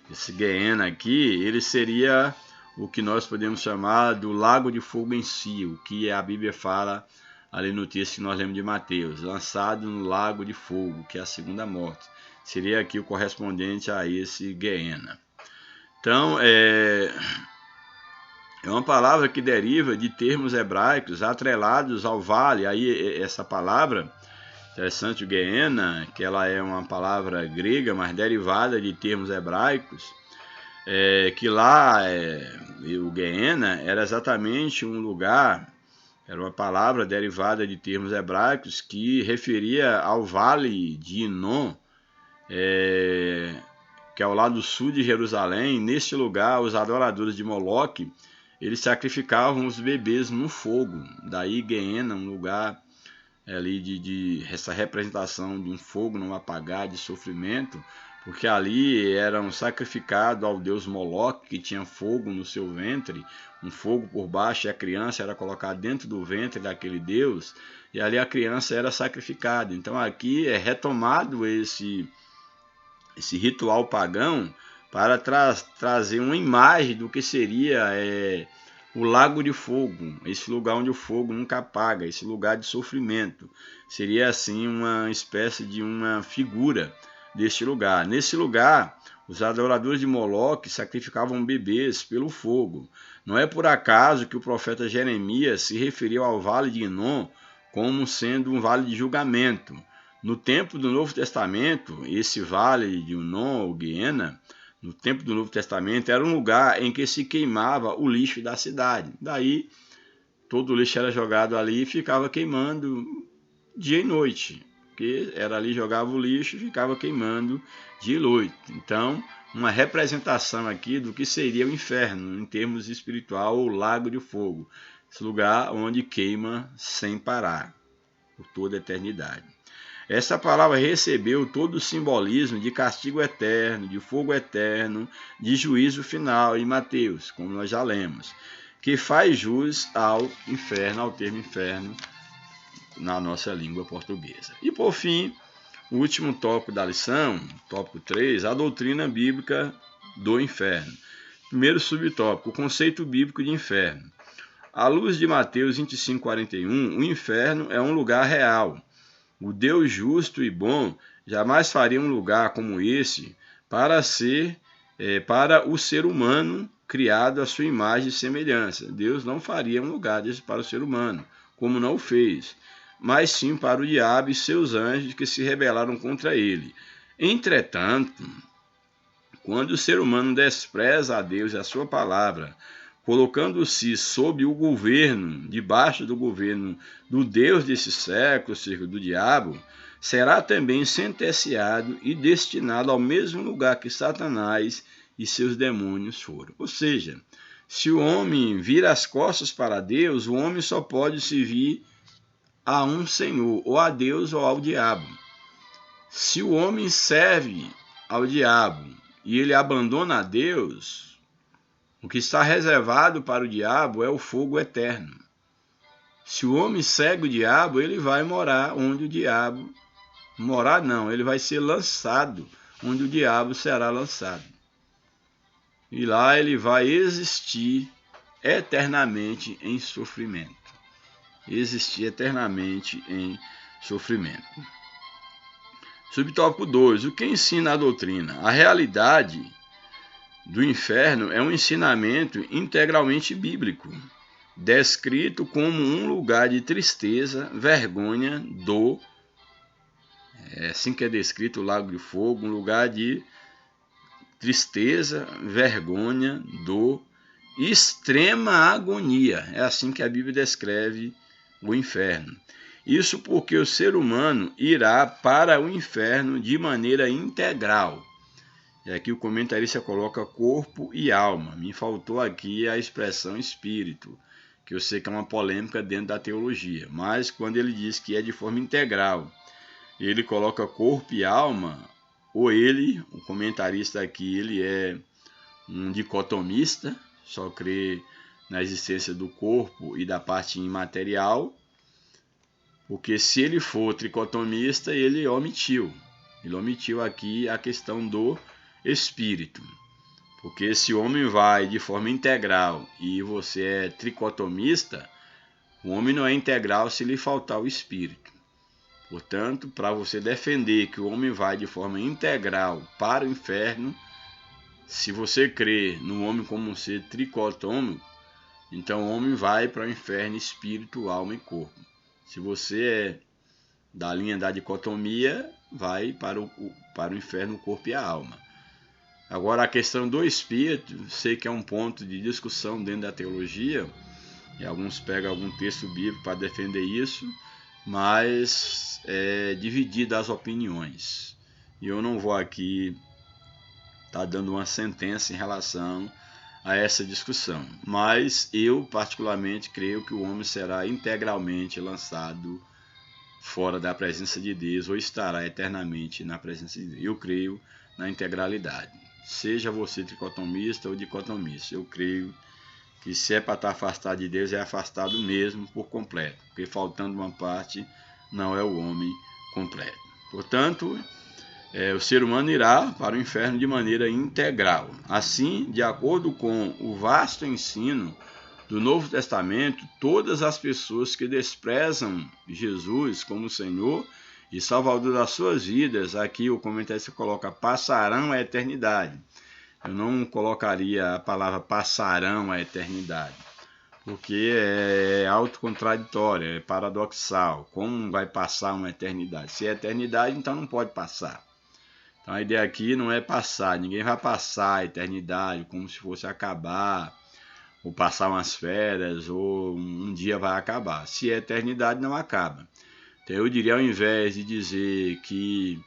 Esse Geena aqui, ele seria o que nós podemos chamar do lago de fogo em si, o que a Bíblia fala ali no texto que nós lemos de Mateus, lançado no lago de fogo, que é a segunda morte. Seria aqui o correspondente a esse Geena. Então, é uma palavra que deriva de termos hebraicos atrelados ao vale. Aí essa palavra, interessante, o Geena, que ela é uma palavra grega, mas derivada de termos hebraicos, que lá o Geena era exatamente um lugar, era uma palavra derivada de termos hebraicos que referia ao vale de Inom, que é ao lado sul de Jerusalém. Neste lugar, os adoradores de Moloque, eles sacrificavam os bebês no fogo. Daí Geena, um lugar ali de essa representação de um fogo não apagar, de sofrimento, porque ali eram sacrificados ao deus Moloque, que tinha fogo no seu ventre, um fogo por baixo, e a criança era colocada dentro do ventre daquele deus, e ali a criança era sacrificada. Então aqui é retomado esse ritual pagão para trazer uma imagem do que seria o lago de fogo, esse lugar onde o fogo nunca apaga, esse lugar de sofrimento. Seria assim uma espécie de uma figura deste lugar. Nesse lugar, os adoradores de Moloque sacrificavam bebês pelo fogo. Não é por acaso que o profeta Jeremias se referiu ao vale de Inom como sendo um vale de julgamento. No tempo do Novo Testamento, esse vale de Inom, ou Geena, no tempo do Novo Testamento, era um lugar em que se queimava o lixo da cidade. Daí, todo o lixo era jogado ali e ficava queimando dia e noite, porque era ali, jogava o lixo e ficava queimando dia e noite. Então, uma representação aqui do que seria o inferno, em termos espiritual, ou lago de fogo, esse lugar onde queima sem parar, por toda a eternidade. Essa palavra recebeu todo o simbolismo de castigo eterno, de fogo eterno, de juízo final em Mateus, como nós já lemos, que faz jus ao inferno, ao termo inferno, na nossa língua portuguesa. E por fim, o último tópico da lição, tópico 3, a doutrina bíblica do inferno. Primeiro subtópico, o conceito bíblico de inferno. À luz de Mateus 25:41, o inferno é um lugar real. O Deus justo e bom jamais faria um lugar como esse para o ser humano criado à sua imagem e semelhança. Deus não faria um lugar desse para o ser humano, como não o fez, mas sim para o diabo e seus anjos que se rebelaram contra ele. Entretanto, quando o ser humano despreza a Deus e a sua palavra, colocando-se sob o governo, debaixo do governo do Deus desse século, do diabo, será também sentenciado e destinado ao mesmo lugar que Satanás e seus demônios foram. Ou seja, se o homem vira as costas para Deus, o homem só pode servir a um Senhor, ou a Deus ou ao diabo. Se o homem serve ao diabo e ele abandona a Deus, o que está reservado para o diabo é o fogo eterno. Se o homem segue o diabo, ele vai morar onde o diabo... Morar não, ele vai ser lançado onde o diabo será lançado. E lá ele vai existir eternamente em sofrimento. Existir eternamente em sofrimento. Subtópico 2. O que ensina a doutrina? A realidade do inferno é um ensinamento integralmente bíblico. descrito como um lugar de tristeza, vergonha, dor. É assim que é descrito o lago de fogo, um lugar de tristeza, vergonha, dor, extrema agonia. É assim que a Bíblia descreve o inferno. Isso porque o ser humano irá para o inferno de maneira integral. E aqui o comentarista coloca corpo e alma. Me faltou aqui a expressão espírito, que eu sei que é uma polêmica dentro da teologia. Mas quando ele diz que é de forma integral, ele coloca corpo e alma, ou ele, o comentarista aqui, ele é um dicotomista, só crê na existência do corpo e da parte imaterial, porque se ele for tricotomista, ele omitiu aqui a questão do espírito. Porque se o homem vai de forma integral e você é tricotomista, o homem não é integral se lhe faltar o espírito. Portanto, para você defender que o homem vai de forma integral para o inferno, se você crê no homem como um ser tricotômico, então o homem vai para o inferno espírito, alma e corpo. Se você é da linha da dicotomia, vai para o inferno o corpo e a alma. Agora, a questão do espírito, sei que é um ponto de discussão dentro da teologia, e alguns pegam algum texto bíblico para defender isso, mas é dividida as opiniões. E eu não vou aqui estar dando uma sentença em relação a essa discussão. Mas eu, particularmente, creio que o homem será integralmente lançado fora da presença de Deus ou estará eternamente na presença de Deus. Eu creio na integralidade. Seja você tricotomista ou dicotomista, eu creio que se é para estar afastado de Deus, é afastado mesmo por completo, porque faltando uma parte, não é o homem completo. Portanto, o ser humano irá para o inferno de maneira integral. Assim, de acordo com o vasto ensino do Novo Testamento, todas as pessoas que desprezam Jesus como Senhor e Salvador das suas vidas, aqui o comentarista coloca, passarão a eternidade. Eu não colocaria a palavra passarão a eternidade, porque é autocontraditório, é paradoxal. Como vai passar uma eternidade? Se é eternidade, então não pode passar. Então a ideia aqui não é passar, ninguém vai passar a eternidade como se fosse acabar, ou passar umas férias, ou um dia vai acabar. Se é eternidade, não acaba. Então eu diria, ao invés de dizer que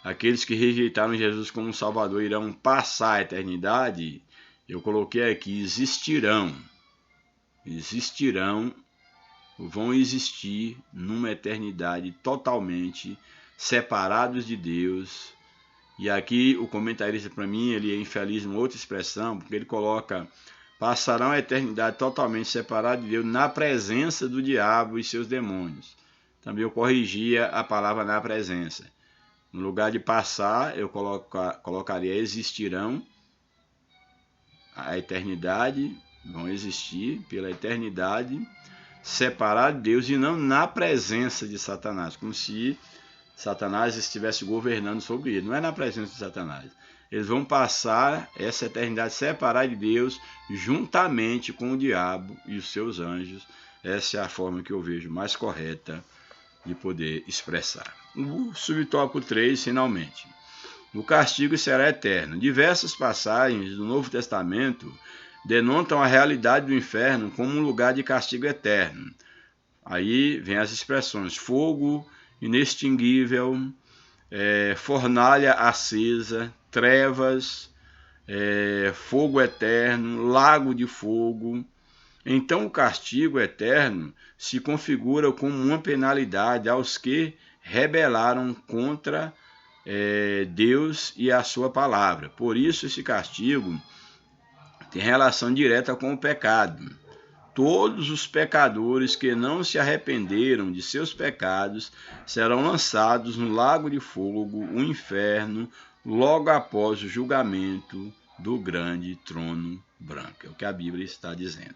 aqueles que rejeitaram Jesus como Salvador irão passar a eternidade, eu coloquei aqui, existirão, vão existir numa eternidade totalmente separados de Deus. E aqui o comentarista, para mim, ele é infeliz em outra expressão, porque ele coloca, passarão a eternidade totalmente separados de Deus na presença do diabo e seus demônios. Também eu corrigia a palavra na presença. No lugar de passar, eu colocaria existirão a eternidade, vão existir pela eternidade, separados de Deus e não na presença de Satanás, como se Satanás estivesse governando sobre ele. Não é na presença de Satanás. Eles vão passar essa eternidade separada de Deus juntamente com o diabo e os seus anjos. Essa é a forma que eu vejo mais correta de poder expressar. O subtópico 3, finalmente. O castigo será eterno. Diversas passagens do Novo Testamento denotam a realidade do inferno como um lugar de castigo eterno. Aí vem as expressões fogo inextinguível, fornalha acesa, trevas, fogo eterno, lago de fogo. Então o castigo eterno se configura como uma penalidade aos que rebelaram contra Deus e a sua palavra. Por isso esse castigo tem relação direta com o pecado. Todos os pecadores que não se arrependeram de seus pecados serão lançados no lago de fogo, o inferno, logo após o julgamento do grande trono branco. É o que a Bíblia está dizendo.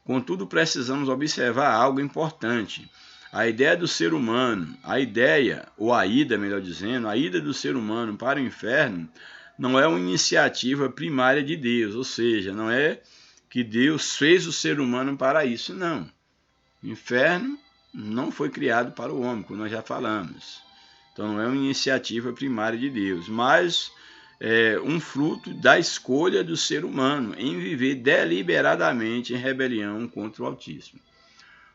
Contudo, precisamos observar algo importante. A ideia do ser humano, a ida do ser humano para o inferno não é uma iniciativa primária de Deus, ou seja, não é que Deus fez o ser humano para isso. Não. O inferno não foi criado para o homem, como nós já falamos. Então não é uma iniciativa primária de Deus, mas é um fruto da escolha do ser humano em viver deliberadamente em rebelião contra o Altíssimo.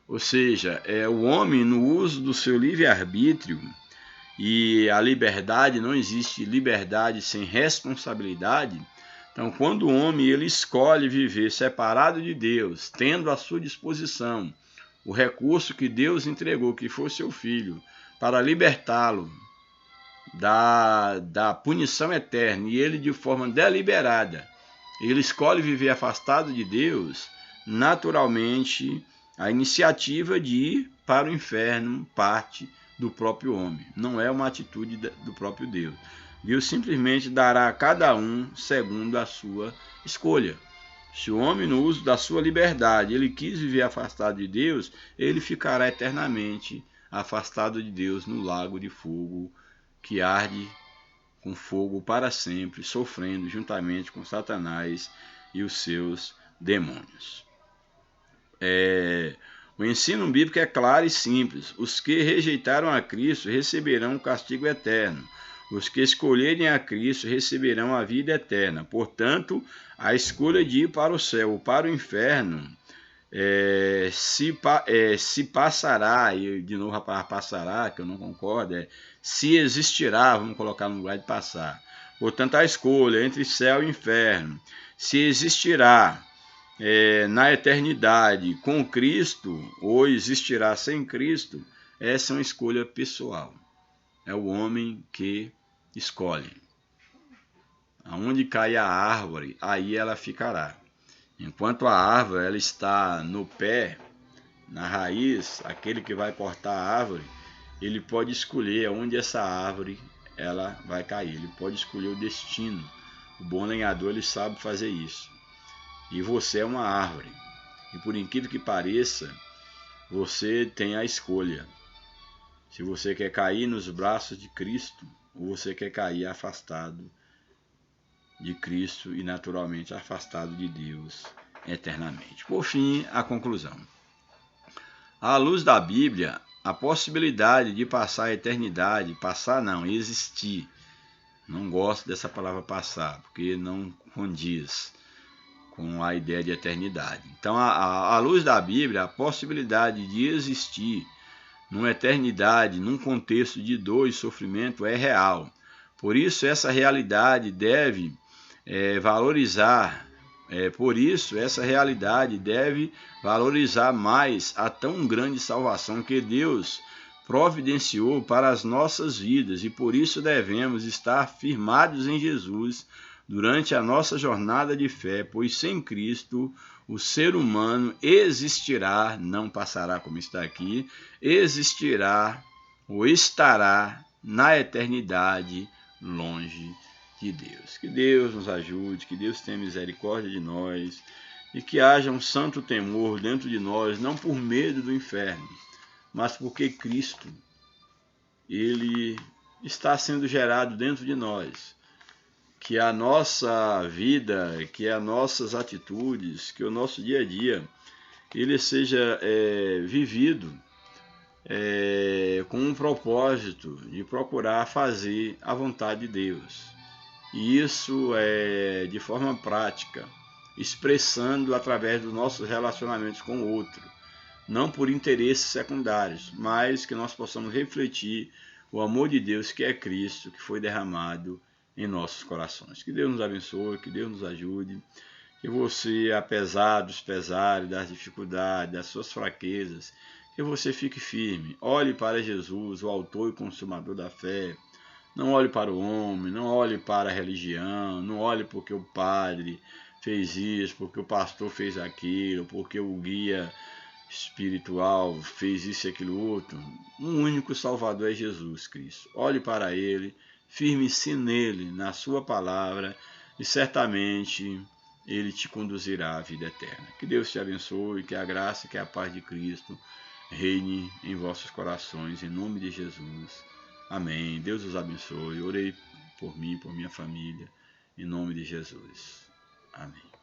Ou seja, o homem, no uso do seu livre-arbítrio, e a liberdade, não existe liberdade sem responsabilidade. Então, quando o homem ele escolhe viver separado de Deus, tendo à sua disposição o recurso que Deus entregou, que foi seu filho, para libertá-lo da punição eterna, e ele de forma deliberada, ele escolhe viver afastado de Deus, naturalmente a iniciativa de ir para o inferno parte do próprio homem, não é uma atitude do próprio Deus. Deus simplesmente dará a cada um segundo a sua escolha. Se o homem, no uso da sua liberdade, ele quis viver afastado de Deus, ele ficará eternamente afastado de Deus no lago de fogo que arde com fogo para sempre, sofrendo juntamente com Satanás e os seus demônios. O ensino bíblico é claro e simples. Os que rejeitaram a Cristo receberão o castigo eterno. Os que escolherem a Cristo receberão a vida eterna. Portanto, a escolha de ir para o céu ou para o inferno se passará, e de novo a palavra passará, que eu não concordo, se existirá, vamos colocar no lugar de passar. Portanto, a escolha entre céu e inferno, se existirá na eternidade com Cristo ou existirá sem Cristo, essa é uma escolha pessoal. É o homem que escolhe. Aonde cai a árvore, aí ela ficará. Enquanto a árvore ela está no pé, na raiz, aquele que vai cortar a árvore, ele pode escolher aonde essa árvore ela vai cair. Ele pode escolher o destino. O bom lenhador ele sabe fazer isso. E você é uma árvore. E por incrível que pareça, você tem a escolha. Se você quer cair nos braços de Cristo, ou você quer cair afastado de Cristo e naturalmente afastado de Deus eternamente. Por fim, a conclusão. À luz da Bíblia, a possibilidade de passar a eternidade, passar não, existir. Não gosto dessa palavra passar, porque não condiz com a ideia de eternidade. Então, à luz da Bíblia, a possibilidade de existir numa eternidade, num contexto de dor e sofrimento é real. Por isso, essa realidade deve valorizar mais a tão grande salvação que Deus providenciou para as nossas vidas, e por isso devemos estar firmados em Jesus durante a nossa jornada de fé, pois sem Cristo o ser humano existirá, não passará como está aqui, existirá ou estará na eternidade longe de Deus. Que Deus nos ajude, que Deus tenha misericórdia de nós e que haja um santo temor dentro de nós, não por medo do inferno, mas porque Cristo, ele está sendo gerado dentro de nós. Que a nossa vida, que as nossas atitudes, que o nosso dia a dia, ele seja vivido com um propósito de procurar fazer a vontade de Deus. E isso de forma prática, expressando através dos nossos relacionamentos com o outro, não por interesses secundários, mas que nós possamos refletir o amor de Deus que é Cristo, que foi derramado em nossos corações. Que Deus nos abençoe, que Deus nos ajude, que você, apesar dos pesares, das dificuldades, das suas fraquezas, que você fique firme. Olhe para Jesus, o autor e consumador da fé. Não olhe para o homem, não olhe para a religião, não olhe porque o padre fez isso, porque o pastor fez aquilo, porque o guia espiritual fez isso e aquilo outro. Um único Salvador é Jesus Cristo. Olhe para Ele, firme-se nele, na sua palavra, e certamente Ele te conduzirá à vida eterna. Que Deus te abençoe, que a graça e que a paz de Cristo reine em vossos corações, em nome de Jesus. Amém. Deus os abençoe. Orei por mim, por minha família, em nome de Jesus. Amém.